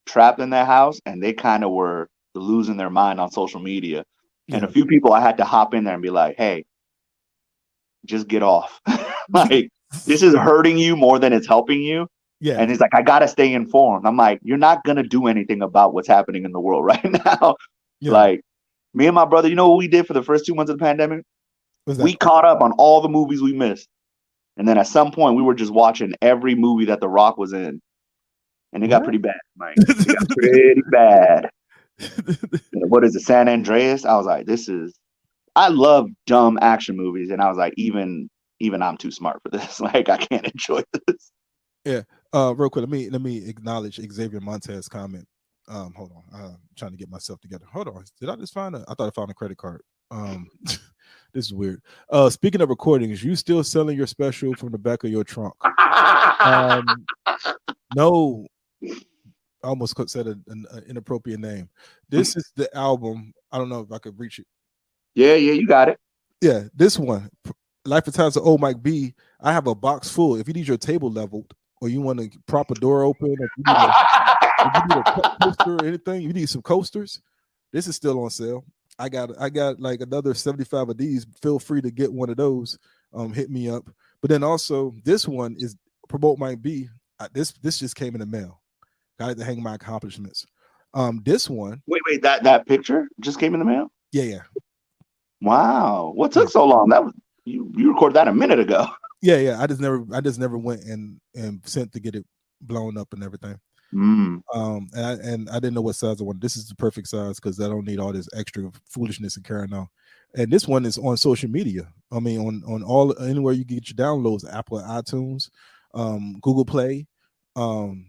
trapped in their house and they kind of were losing their mind on social media. And a few people I had to hop in there and be like, hey, just get off. Like, this is hurting you more than it's helping you. Yeah. And it's like, I got to stay informed. I'm like, you're not going to do anything about what's happening in the world right now. Yeah. Like, Me and my brother, you know what we did for the first 2 months of the pandemic? What's We that? caught up on all the movies we missed. And then at some point, we were just watching every movie that The Rock was in. And it got pretty bad, Mike. It got pretty bad. What is it, San Andreas? I was like, I love dumb action movies. And I was like, even I'm too smart for this. Like, I can't enjoy this. Yeah. Real quick, let me acknowledge Xavier Montez's comment. Hold on. I'm trying to get myself together. Hold on. Did I just find I thought I found a credit card. This is weird. Speaking of recordings, you still selling your special from the back of your trunk? No. I almost said an inappropriate name. This is the album. I don't know if I could reach it. Yeah, you got it. Yeah, this one, Life of Times of Old Mike B. I have a box full. If you need your table leveled, or you want to prop a door open, if you need a cup coaster or anything, you need some coasters. This is still on sale. I got like another 75 of these. Feel free to get one of those. Hit me up. But then also this one is Promote Mike B. This just came in the mail. Got it to hang my accomplishments. This one. Wait, that picture just came in the mail? Yeah. Wow. What took so long? That was you recorded that a minute ago. Yeah. I just never went and sent to get it blown up and everything. And I didn't know what size I wanted. This is the perfect size because I don't need all this extra foolishness and carrying on. And this one is on social media. I mean, on all anywhere you get your downloads, Apple, iTunes, Google Play.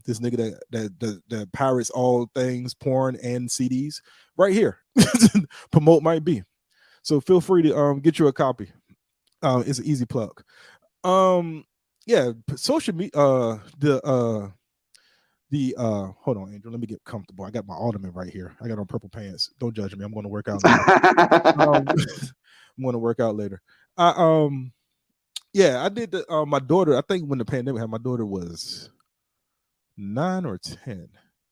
This nigga that pirates all things porn and CDs right here. Promote Might Be. So feel free to get you a copy. It's an easy plug. Yeah, social media. Hold on, Angel. Let me get comfortable. I got my ottoman right here. I got on purple pants. Don't judge me. I'm going to work out later. I'm going to work out later. Yeah, I did the my daughter. I think when the pandemic happened, my daughter was 9 or 10,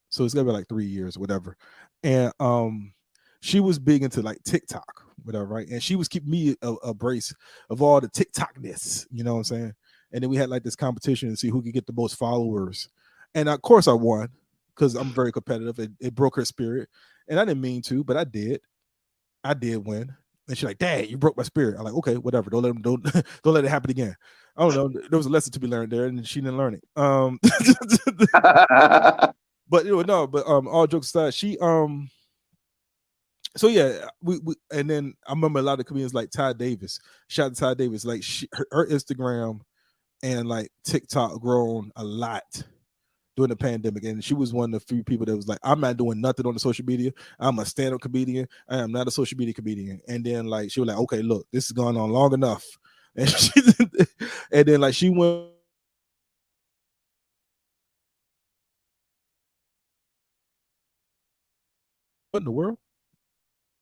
so it's gonna be like 3 years or whatever. And she was big into like TikTok, whatever, right? And she was keeping me a brace of all the TikTokness, you know what I'm saying? And then we had like this competition to see who could get the most followers. And of course I won because I'm very competitive. It broke her spirit, and I didn't mean to, but I did win. And she's like, "Dad, you broke my spirit." I'm like, "Okay, whatever. Don't let it happen again." I don't know. There was a lesson to be learned there, and she didn't learn it. But all jokes aside, she so yeah, we and then I remember a lot of comedians like Ty Davis. Shout out to Ty Davis. Like her Instagram and like TikTok grown a lot during the pandemic, and she was one of the few people that was like, "I'm not doing nothing on the social media. I'm a stand-up comedian. I am not a social media comedian." And then like she was like, "Okay, look, this has gone on long enough." And then like she went. What in the world?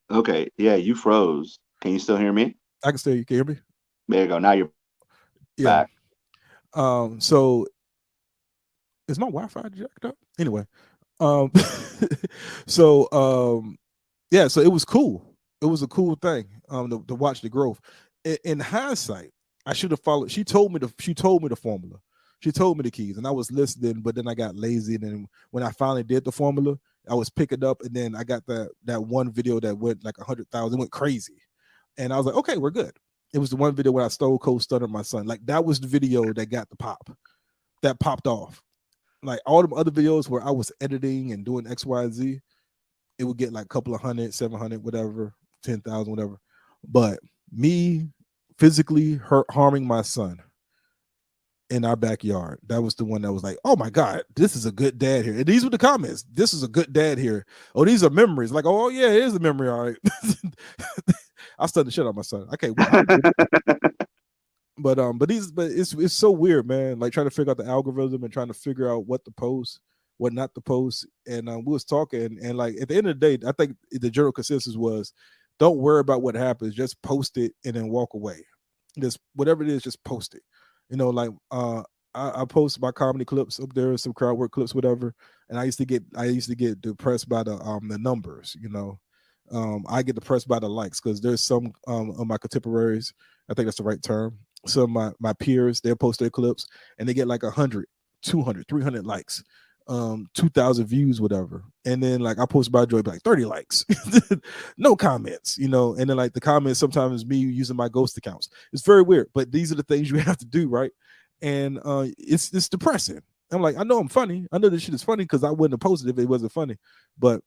Okay, yeah, you froze. Can you still hear me? I can still. You can hear me? There you go. Now you're back. So is my Wi-Fi jacked up? Anyway, yeah, so it was cool. It was a cool thing to watch the growth. In hindsight, I should have followed. She told me the formula. She told me the keys, and I was listening, but then I got lazy. And then when I finally did the formula, I was picking up, and then I got that one video that went like 100,000, went crazy, and I was like, okay, we're good. It was the one video when I stole Cold Stunner my son. Like that was the video that got the pop, that popped off. Like all the other videos where I was editing and doing X, Y, and Z, it would get like a couple of 100, 700, whatever, 10,000, whatever. But me physically harming my son in our backyard, that was the one that was like, oh my God, this is a good dad here. And these were the comments. This is a good dad here. Oh, these are memories. Like, oh yeah, it is a memory. All right. I stunned the shit out of my son. Okay. But it's so weird, man. Like trying to figure out the algorithm and trying to figure out what to post, what not to post. And we was talking, and like at the end of the day, I think the general consensus was, don't worry about what happens, just post it and then walk away. Just whatever it is, just post it. You know, like I post my comedy clips up there, some crowd work clips, whatever. And I used to get depressed by the numbers. You know, I get depressed by the likes because there's some of my contemporaries. I think that's the right term. Some of my peers, they'll post their clips and they get like 100, 200, 300 likes. 2,000 views, whatever. And then like I post about Joy, like 30 likes, no comments, you know. And then like the comments sometimes is me using my ghost accounts. It's very weird, but these are the things you have to do, right? And it's depressing. I'm like, I know I'm funny. I know this shit is funny because I wouldn't have posted if it wasn't funny. But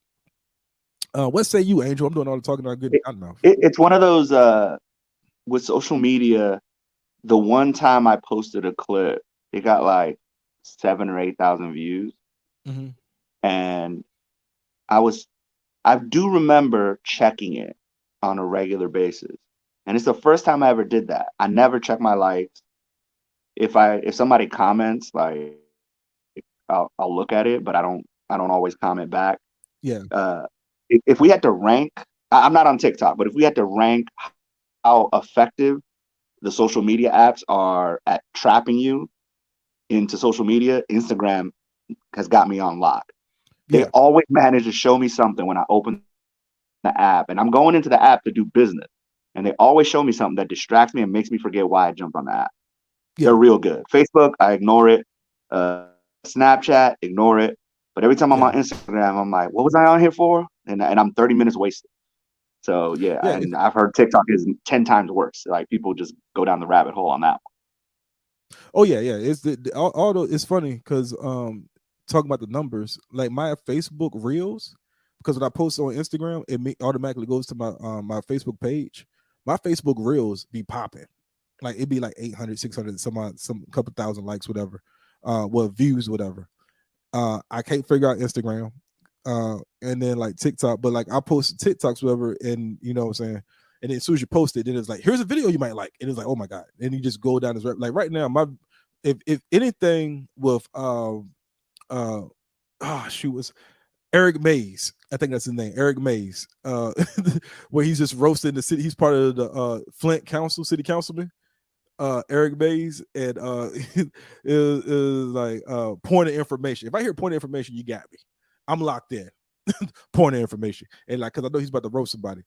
what say you, Angel? I'm doing all the talking out of good mouth. It's one of those with social media. The one time I posted a clip, it got like 7,000 or 8,000 views. Mm-hmm. And I do remember checking it on a regular basis. And it's the first time I ever did that. I never check my likes. If somebody comments, like I'll look at it, but I don't always comment back. Yeah. If we had to rank, I'm not on TikTok, but if we had to rank how effective the social media apps are at trapping you into social media, Instagram has got me on lock. They always manage to show me something when I open the app, and I'm going into the app to do business, and they always show me something that distracts me and makes me forget why I jumped on the app. They're real good. Facebook, I ignore it. Snapchat, ignore it. But every time I'm on Instagram, I'm like, what was I on here for? And I'm 30 minutes wasted. So and I've heard TikTok is 10 times worse. Like people just go down the rabbit hole on that one. Oh yeah. It's although it's funny because talking about the numbers, like my Facebook Reels, because when I post on Instagram, it automatically goes to my my Facebook page. My Facebook Reels be popping. Like it'd be like 800, 600, some couple thousand likes, whatever. Views, whatever. I can't figure out Instagram. And then like TikTok, but like I post TikToks, whatever, and you know what I'm saying. And then as soon as you post it, then it's like, here's a video you might like. And it's like, oh my God. And you just go down this like right now, if anything with was Eric Mays. I think that's his name, Eric Mays. Where he's just roasting the city. He's part of the Flint city councilman. Eric Mays, and is like point of information. If I hear point of information, you got me. I'm locked in. Point of information, and like because I know he's about to roast somebody.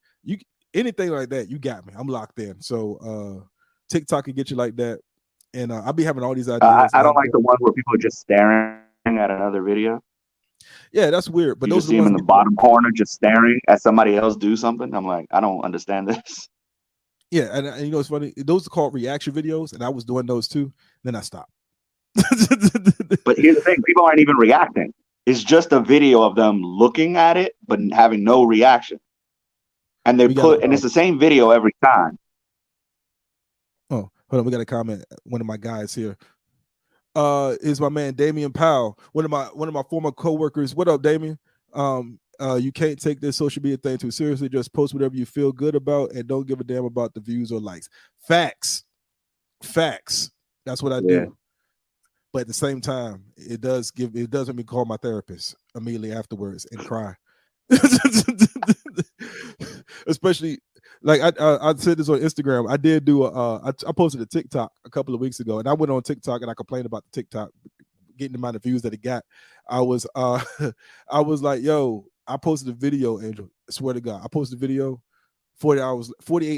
Anything like that, you got me. I'm locked in. So TikTok can get you like that, and I'll be having all these ideas. I don't like the ones where people are just staring at another video. Yeah, that's weird. But you those just see them in the bottom corner just staring at somebody else do something. I'm like, I don't understand this. Yeah, and you know it's funny. Those are called reaction videos, and I was doing those too. Then I stopped. But here's the thing: people aren't even reacting. It's just a video of them looking at it, but having no reaction. And it's the same video every time. Oh, hold on, we got a comment. One of my guys here is my man Damian Powell, one of my former coworkers. What up, Damian? You can't take this social media thing too seriously. Just post whatever you feel good about and don't give a damn about the views or likes. Facts. That's what I do. But at the same time, it doesn't me call my therapist immediately afterwards and cry. Especially like I said this on Instagram. I did do I posted a TikTok a couple of weeks ago, and I went on TikTok and I complained about the TikTok getting the amount of views that it got. I was like, yo, I posted a video, Angel. I swear to God, I posted a video. 48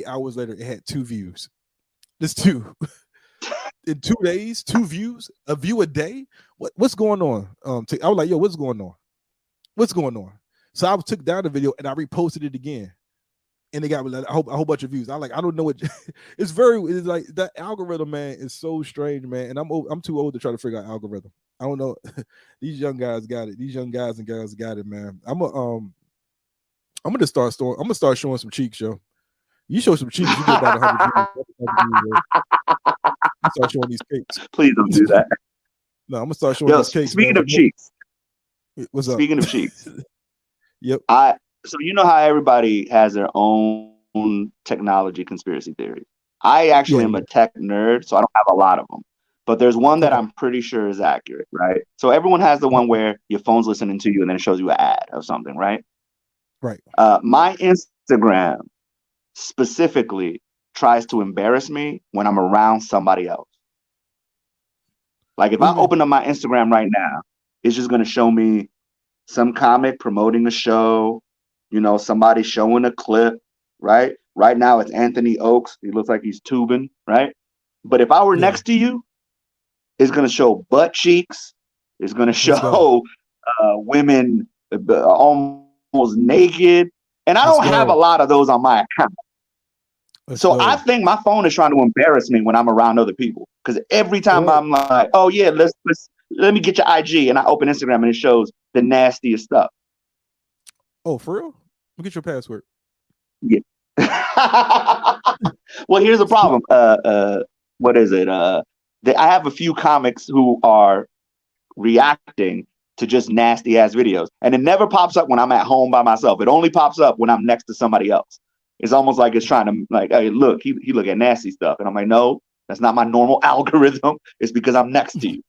hours later, it had 2 views. Just 2. In 2 days, 2 views, a view a day. What's going on? I was like, yo, what's going on? So I took down the video and I reposted it again, and it got a whole bunch of views. I don't know what. It's like that algorithm, man, is so strange, man. And I'm too old to try to figure out algorithm. I don't know. These young guys got it. These young guys and girls got it, man. I'm gonna start showing some cheeks, yo. You show some cheeks, you get about 100 views. I start showing these cakes. Please don't do that. No, I'm gonna start showing these cakes. Speaking of cheeks, what's up? Speaking of cheeks, yep. So you know how everybody has their own technology conspiracy theory. I actually am a tech nerd, so I don't have a lot of them. But there's one that I'm pretty sure is accurate, right? So everyone has the one where your phone's listening to you and then it shows you an ad of something, right? Right. My Instagram specifically tries to embarrass me when I'm around somebody else. Like if I open up my Instagram right now, it's just going to show me some comic promoting a show, somebody showing a clip, right? Right now it's Anthony Oakes. He looks like he's tubing, right? But if I were next to you, it's going to show butt cheeks. It's going to show women almost naked, and I don't have a lot of those on my account. So I think my phone is trying to embarrass me when I'm around other people, because every time I'm like, oh yeah, let me get your IG, and I open Instagram and it shows the nastiest stuff. Oh, for real? Look at your password. Yeah. Well, here's the problem. What is it? I have a few comics who are reacting to just nasty ass videos, and it never pops up when I'm at home by myself. It only pops up when I'm next to somebody else. It's almost like it's trying to like, hey, look, he look at nasty stuff, and I'm like, no, that's not my normal algorithm. It's because I'm next to you.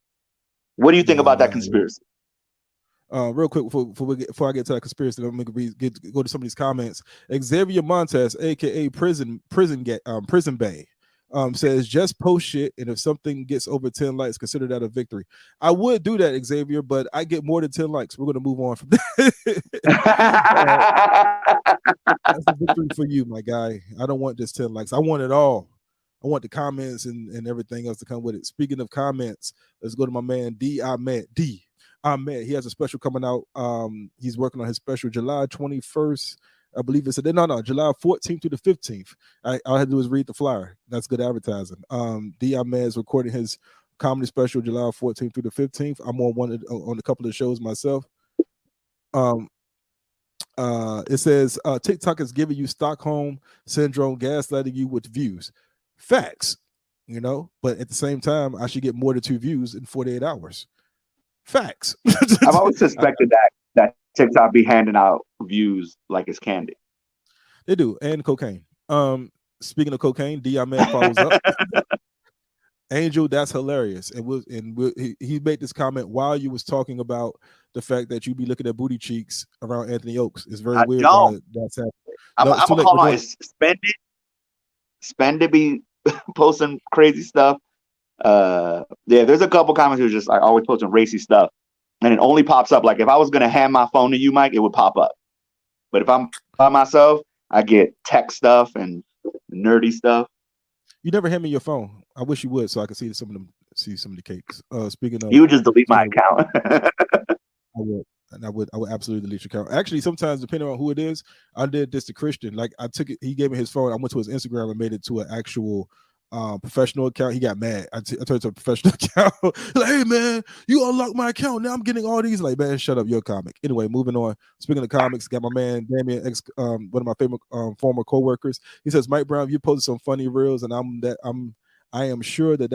What do you think about that conspiracy? Real quick before I get to that conspiracy, let me go to some of these comments. Xavier Montes, aka Prison Bay, says just post shit, and if something gets over 10 likes, consider that a victory. I would do that, Xavier, but I get more than 10 likes. We're going to move on from that. That's a victory for you, my guy. I don't want just 10 likes. I want it all. I want the comments and everything else to come with it. Speaking of comments, let's go to my man D. Ahmed. He has a special coming out. He's working on his special July 21st. I believe it's July 14th through the 15th. All I had to do is read the flyer. That's good advertising. D. Ahmed is recording his comedy special July 14th through the 15th. I'm on a couple of shows myself. It says TikTok is giving you Stockholm syndrome, gaslighting you with views. Facts, but at the same time, I should get more than 2 views in 48 hours. Facts. I've always suspected that TikTok be handing out views like it's candy. They do, and cocaine. Speaking of cocaine, D. Ahmed follows up. Angel, that's hilarious. He made this comment while you was talking about the fact that you be looking at booty cheeks around Anthony Oaks. It's very weird. That's happening. I'm gonna call on Spend it be posting crazy stuff. There's a couple comments who are just like always posting racy stuff, and it only pops up like if I was gonna hand my phone to you, Mike, it would pop up. But if I'm by myself, I get tech stuff and nerdy stuff. You never hand me your phone. I wish you would, so I could see some of the cakes. Speaking of, you would just delete my account. I would absolutely delete your account. Actually, sometimes depending on who it is, I did this to Christian. Like I took it, he gave me his phone. I went to his Instagram and made it to an actual professional account. He got mad. I turned it to a professional account. Like, hey man, you unlocked my account. Now I'm getting all these. Like, man, shut up, you're a comic. Anyway, moving on. Speaking of comics, got my man Damien, one of my favorite former co-workers. He says, Mike Brown, you posted some funny reels, and I am sure that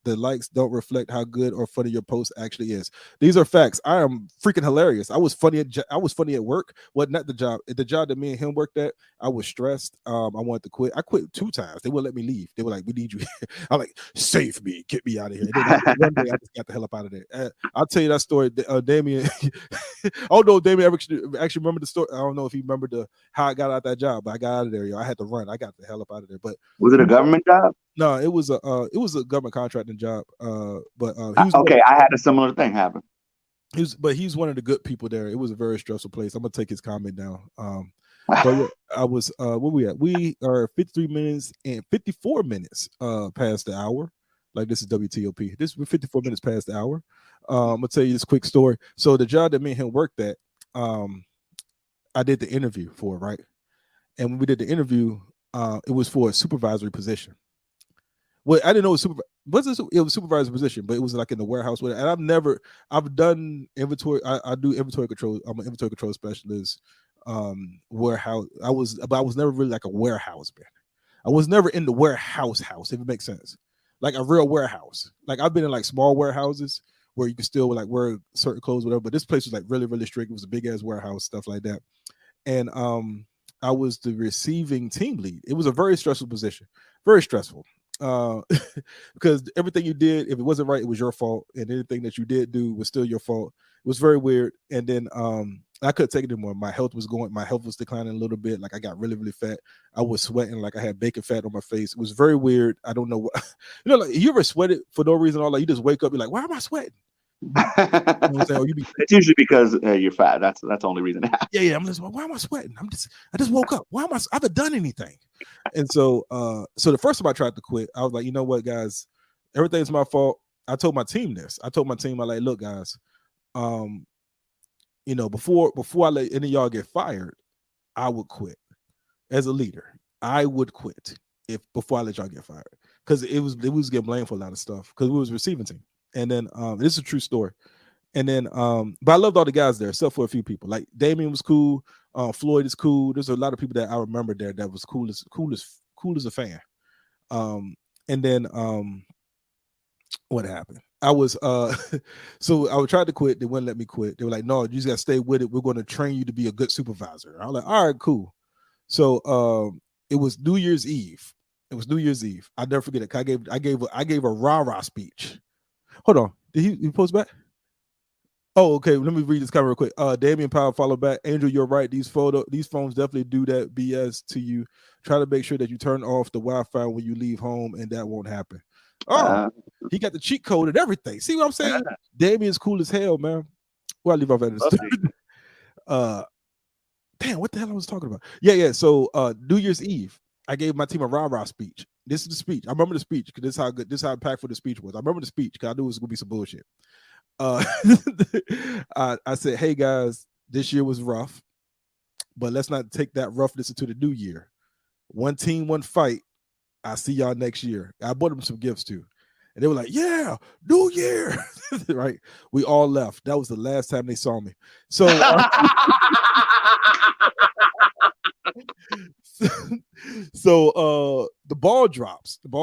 the likes don't reflect how good or funny your post actually is. These are facts. I am freaking hilarious. I was funny at work. Wasn't at the job. At the job that me and him worked at, I was stressed. I wanted to quit. I quit 2 times. They wouldn't let me leave. They were like, we need you. I'm like, save me. Get me out of here. And then one day I just got the hell up out of there. I'll tell you that story. Damien. Oh no, Damien actually remember the story. I don't know if he remembered how I got out that job, but I got out of there. I had to run. I got the hell up out of there. But was it a government job? No, it was a government contracting job. But I had a similar thing happen. He's one of the good people there. It was a very stressful place. I'm gonna take his comment down. But I was where we at? We are 53 minutes and 54 minutes past the hour. Like this is WTOP. We're 54 minutes past the hour. I'm gonna tell you this quick story. So the job that me and him worked at, I did the interview for, right? And when we did the interview, it was for a supervisory position. Well, I didn't know it was a supervisor position, but it was like in the warehouse. And I've done inventory. I do inventory control. I'm an inventory control specialist. Warehouse. I was never really like a warehouse man. I was never in the warehouse, if it makes sense. Like a real warehouse. Like I've been in like small warehouses where you can still like wear certain clothes, whatever. But this place was like really, really strict. It was a big ass warehouse, stuff like that. And I was the receiving team lead. It was a very stressful position, very stressful. Because everything you did, if it wasn't right, it was your fault, and anything that you did do was still your fault. It was very weird. And then I couldn't take it anymore. My health was declining a little bit. Like I got really, really fat. I was sweating like I had bacon fat on my face. It was very weird. I don't know what like you ever sweated for no reason, or like you just wake up, you're like, why am I sweating? It's usually because you're fat. That's the only reason. Yeah. I'm just, why am I sweating? I just woke up. I haven't done anything. And so the first time I tried to quit, I was like, you know what, guys, everything's my fault. I told my team this. I'm like, look, guys, before I let any of y'all get fired, I would quit as a leader. I would quit before I let y'all get fired, because it was getting blamed for a lot of stuff because we was receiving team. And then this is a true story. And then but I loved all the guys there except for a few people. Like Damien was cool, Floyd is cool. There's a lot of people that I remember there that was cool as a fan. And then what happened? I was so I tried to quit. They wouldn't let me quit. They were like, no, you just gotta stay with it. We're going to train you to be a good supervisor. I was like, all right, cool. So it was New Year's Eve. I never forget it. I gave a rah-rah speech. Hold on. Did he post back? Oh, okay. Let me read this comment real quick. Damian Powell followed back. Angel, you're right. These phones definitely do that BS to you. Try to make sure that you turn off the Wi-Fi when you leave home, and that won't happen. Oh, he got the cheat code and everything. See what I'm saying? Damian's cool as hell, man. Well, I leave off at this. Damn, what the hell I was talking about? Yeah. So New Year's Eve, I gave my team a rah-rah speech. This is the speech. I remember the speech because this is how impactful the speech was. I remember the speech because I knew it was gonna be some bullshit. I said, hey guys, this year was rough, but let's not take that roughness into the new year. One team, one fight. I'll see y'all next year. I bought them some gifts too. And they were like, yeah, New Year. Right? We all left. That was the last time they saw me. So the ball drops. I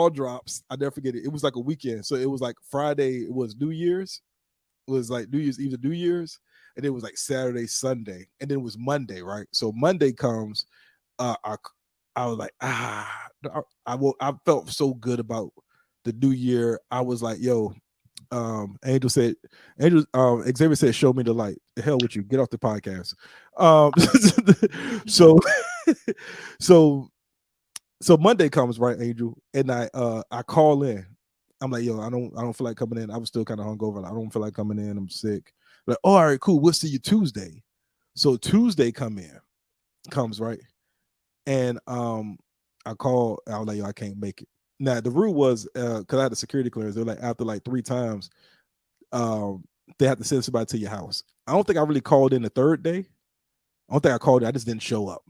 never forget it. It was like a weekend. So it was like Friday, it was New Year's. It was like New Year's Eve to New Year's. And it was like Saturday, Sunday. And then it was Monday, right? So Monday comes, I was like, I felt so good about the new year. I was like, yo, Xavier said, show me the light. The hell with you. Get off the podcast. So Monday comes, right, Angel? And I call in. I'm like, yo, I don't feel like coming in. I was still kind of hungover. Like, I don't feel like coming in. I'm sick. Like, oh, all right, cool. We'll see you Tuesday. So Tuesday comes, right? And I called. I was like, yo, I can't make it. Now the rule was because I had a security clearance. They're like, after like 3 times, they have to send somebody to your house. I don't think I really called in the 3rd day. I don't think I called it. I just didn't show up.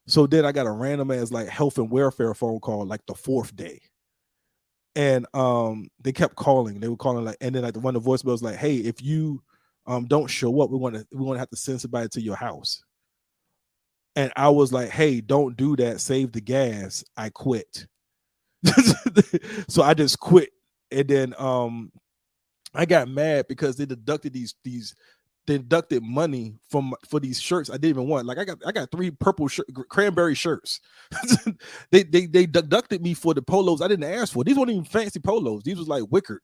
So then I got a random ass like health and welfare phone call like the 4th day. And they kept calling. They were calling like, and then like the one of the voicemail was like, hey, if you don't show up, we're gonna have to send somebody to your house. And I was like, hey, don't do that. Save the gas. I quit. So I just quit. And then I got mad because they deducted they deducted money for these shirts I didn't even want. Like I got 3 purple cranberry shirts. they deducted me for the polos I didn't ask for. These weren't even fancy polos. These was like wickered.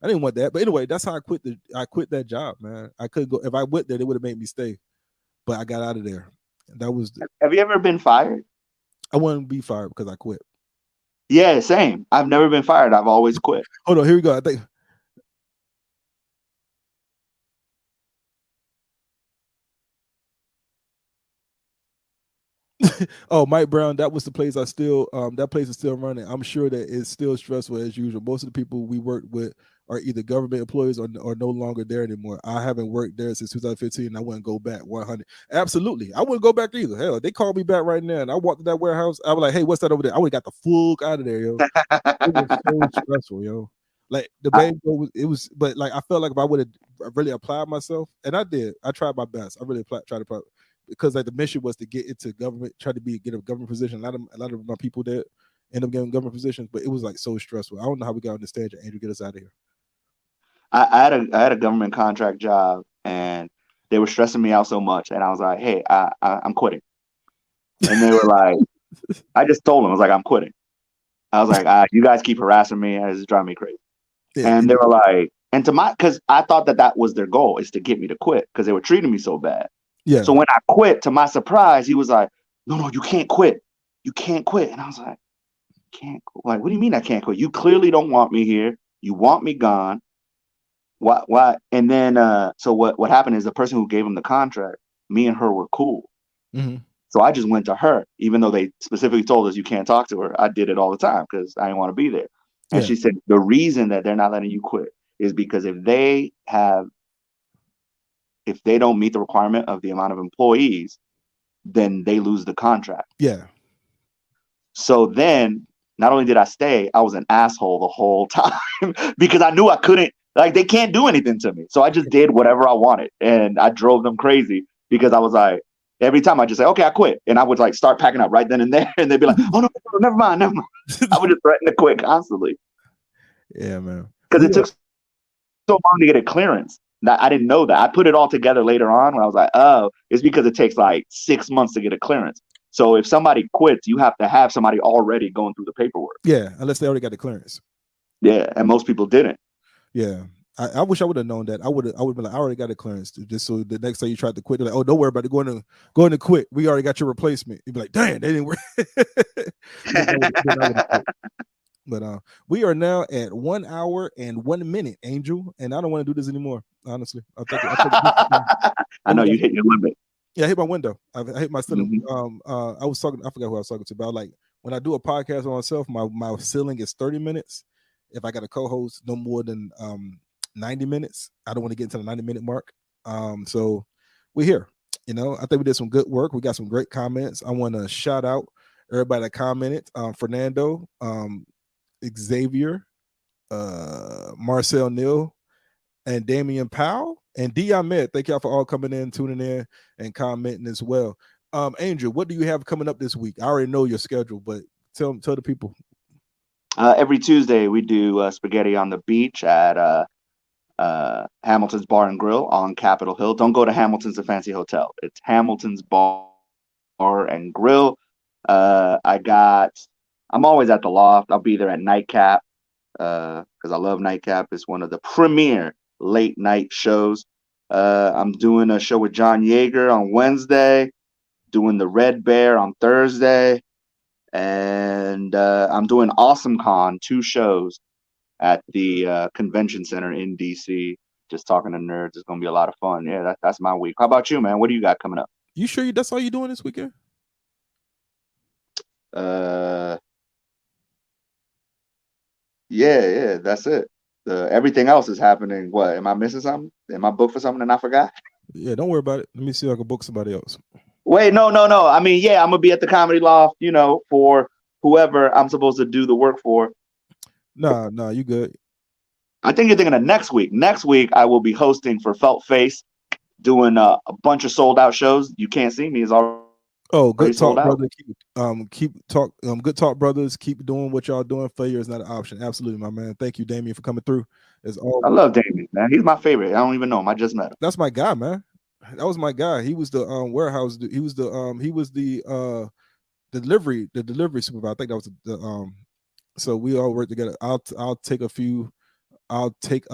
I didn't want that. But anyway, that's how I quit that job, man. I couldn't go. If I went there, they would have made me stay. But I got out of there. That was. Have you ever been fired? I wouldn't be fired because I quit. Yeah, same. I've never been fired. I've always quit. Hold on, here we go. I think. Oh, Mike Brown, that was the place that place is still running. I'm sure that it's still stressful as usual. Most of the people we worked with are either government employees or no longer there anymore. I haven't worked there since 2015 and I wouldn't go back 100. Absolutely. I wouldn't go back either. Hell, they called me back right now and I walked to that warehouse. I was like, hey, what's that over there? I would have got the fuck out of there, yo. It was so stressful, yo. Like the bank, but like I felt like if I would have really applied myself, and I did, I tried my best. I really tried to apply. Because like the mission was to get into government, try to get a government position. A lot of my people that end up getting government positions, but it was like so stressful. I don't know how we got on the stage. Andrew, get us out of here. I had a government contract job, and they were stressing me out so much, and I was like, hey, I'm quitting. And they were like, I just told them, I was like, I'm quitting. I was like, you guys keep harassing me, and it's driving me crazy. Yeah, and they were like, and because I thought that was their goal, is to get me to quit because they were treating me so bad. Yeah. So when I quit, to my surprise, he was like, no, you can't quit. You can't quit. And I was like, can't quit? Like, what do you mean I can't quit? You clearly don't want me here. You want me gone. Why? And then, so what happened is the person who gave him the contract, me and her were cool. Mm-hmm. So I just went to her, even though they specifically told us you can't talk to her. I did it all the time because I didn't want to be there. And she said, the reason that they're not letting you quit is because if they have if they don't meet the requirement of the amount of employees, then they lose the contract. Yeah. So then, not only did I stay, I was an asshole the whole time because I knew I couldn't, like, they can't do anything to me. So I just did whatever I wanted, and I drove them crazy because I was like, every time I just say, okay, I quit. And I would like start packing up right then and there. And they'd be like, oh, no, never mind. I would just threaten to quit constantly. Yeah, man. Because it took so long to get a clearance. I didn't know that. I put it all together later on when I was like, oh, it's because it takes like 6 months to get a clearance. So if somebody quits, you have to have somebody already going through the paperwork. Yeah, unless they already got the clearance. Yeah, and most people didn't. Yeah. I wish I would have known that. I would have been like, I already got a clearance, just so the next time you tried to quit, they're like, oh, don't worry about it. Going to quit. We already got your replacement. You'd be like, dang, they didn't work. But we are now at 1 hour and 1 minute, Angel, and I don't want to do this anymore. Honestly, I know you hit your limit. Yeah, I hit my window. I hit my ceiling. I was talking. I forgot who I was talking to, but I was like, when I do a podcast on myself, my ceiling is 30 minutes. If I got a co-host, no more than 90 minutes. I don't want to get into the 90-minute mark. So we're here. You know, I think we did some good work. We got some great comments. I want to shout out everybody that commented. Fernando, Xavier, Marcel Neal, and Damian Powell, and D. Ahmed. Thank y'all for all coming in, tuning in, and commenting as well. Angel, what do you have coming up this week? I already know your schedule, but tell the people. Every Tuesday we do spaghetti on the beach at Hamilton's Bar and Grill on Capitol Hill. Don't go to Hamilton's, a fancy hotel. It's Hamilton's Bar and Grill. I'm always at the Loft. I'll be there at Nightcap because I love Nightcap. It's one of the premier late night shows. I'm doing a show with John Yeager on Wednesday, doing the Red Bear on Thursday, and I'm doing Awesome Con, 2 shows at the convention center in DC. Just talking to nerds. It's gonna be a lot of fun. Yeah, that's my week. How about you, man? What do you got coming up? You sure that's all you doing this weekend? Yeah, that's it. Everything else is happening. What, am I missing something? Am I booked for something and I forgot? Yeah, don't worry about it. Let me see if I can book somebody else. Wait, no. I mean, yeah, I'm gonna be at the Comedy Loft, for whoever I'm supposed to do the work for. No, you good. I think you're thinking of next week. Next week, I will be hosting for Felt Face, doing a bunch of sold out shows. You Can't See Me is already. Oh, good talk, sold out. brother. Good talk, brothers. Keep doing what y'all doing. Failure is not an option. Absolutely, my man. Thank you, Damien, for coming through. As always. I love Damien, man. He's my favorite. I don't even know him. I just met him. That's my guy, man. That was my guy. He was the warehouse. He was the delivery supervisor. I think that was the So we all work together. I'll take a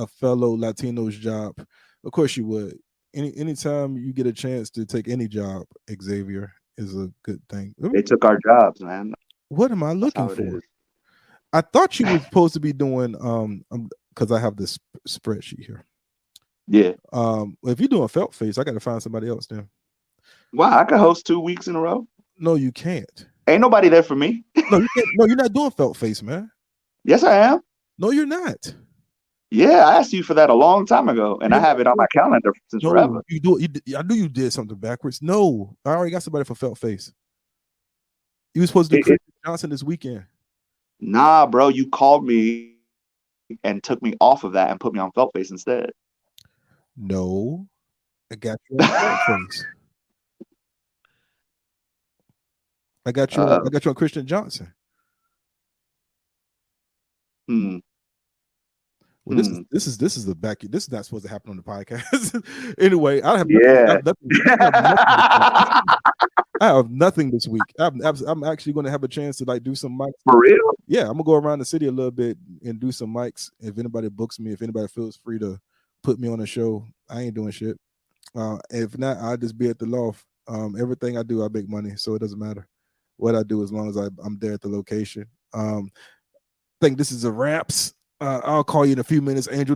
fellow Latino's job. Of course you would. Anytime you get a chance to take any job, Xavier, is a good thing. They took our jobs, man. What am I looking for? I thought you were supposed to be doing because I have this spreadsheet here. Yeah. If you're doing Felt Face, I got to find somebody else then. Wow, I could host 2 weeks in a row. No, you can't. Ain't nobody there for me. No, you can't. No, you're not doing Felt Face, man. Yes, I am. No, you're not. Yeah, I asked you for that a long time ago, and I have it on my calendar since forever. You do it. I knew you did something backwards. No, I already got somebody for Felt Face. You were supposed to do Christian Johnson this weekend. Nah, bro, you called me and took me off of that and put me on Felt Face instead. No, I got you on Felt Face. I got you on Christian Johnson. Well, this is the back. This is not supposed to happen on the podcast. Anyway, I have nothing this week. I'm actually going to have a chance to like do some mics. For real? Yeah, I'm gonna go around the city a little bit and do some mics. If anybody books me, if anybody feels free to put me on a show, I ain't doing shit. If not, I'll just be at the Loft. Everything I do, I make money, so it doesn't matter what I do as long as I'm there at the location. I think this is a wraps. I'll call you in a few minutes, Angel,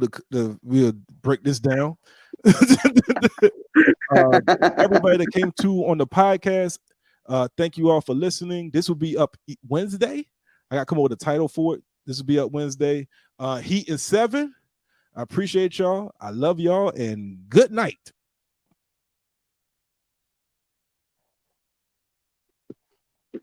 we'll break this down. Everybody that came to on the podcast, thank you all for listening. This will be up Wednesday. I got to come up with a title for it. This will be up Wednesday. Heat is 7. I appreciate y'all. I love y'all, and good night.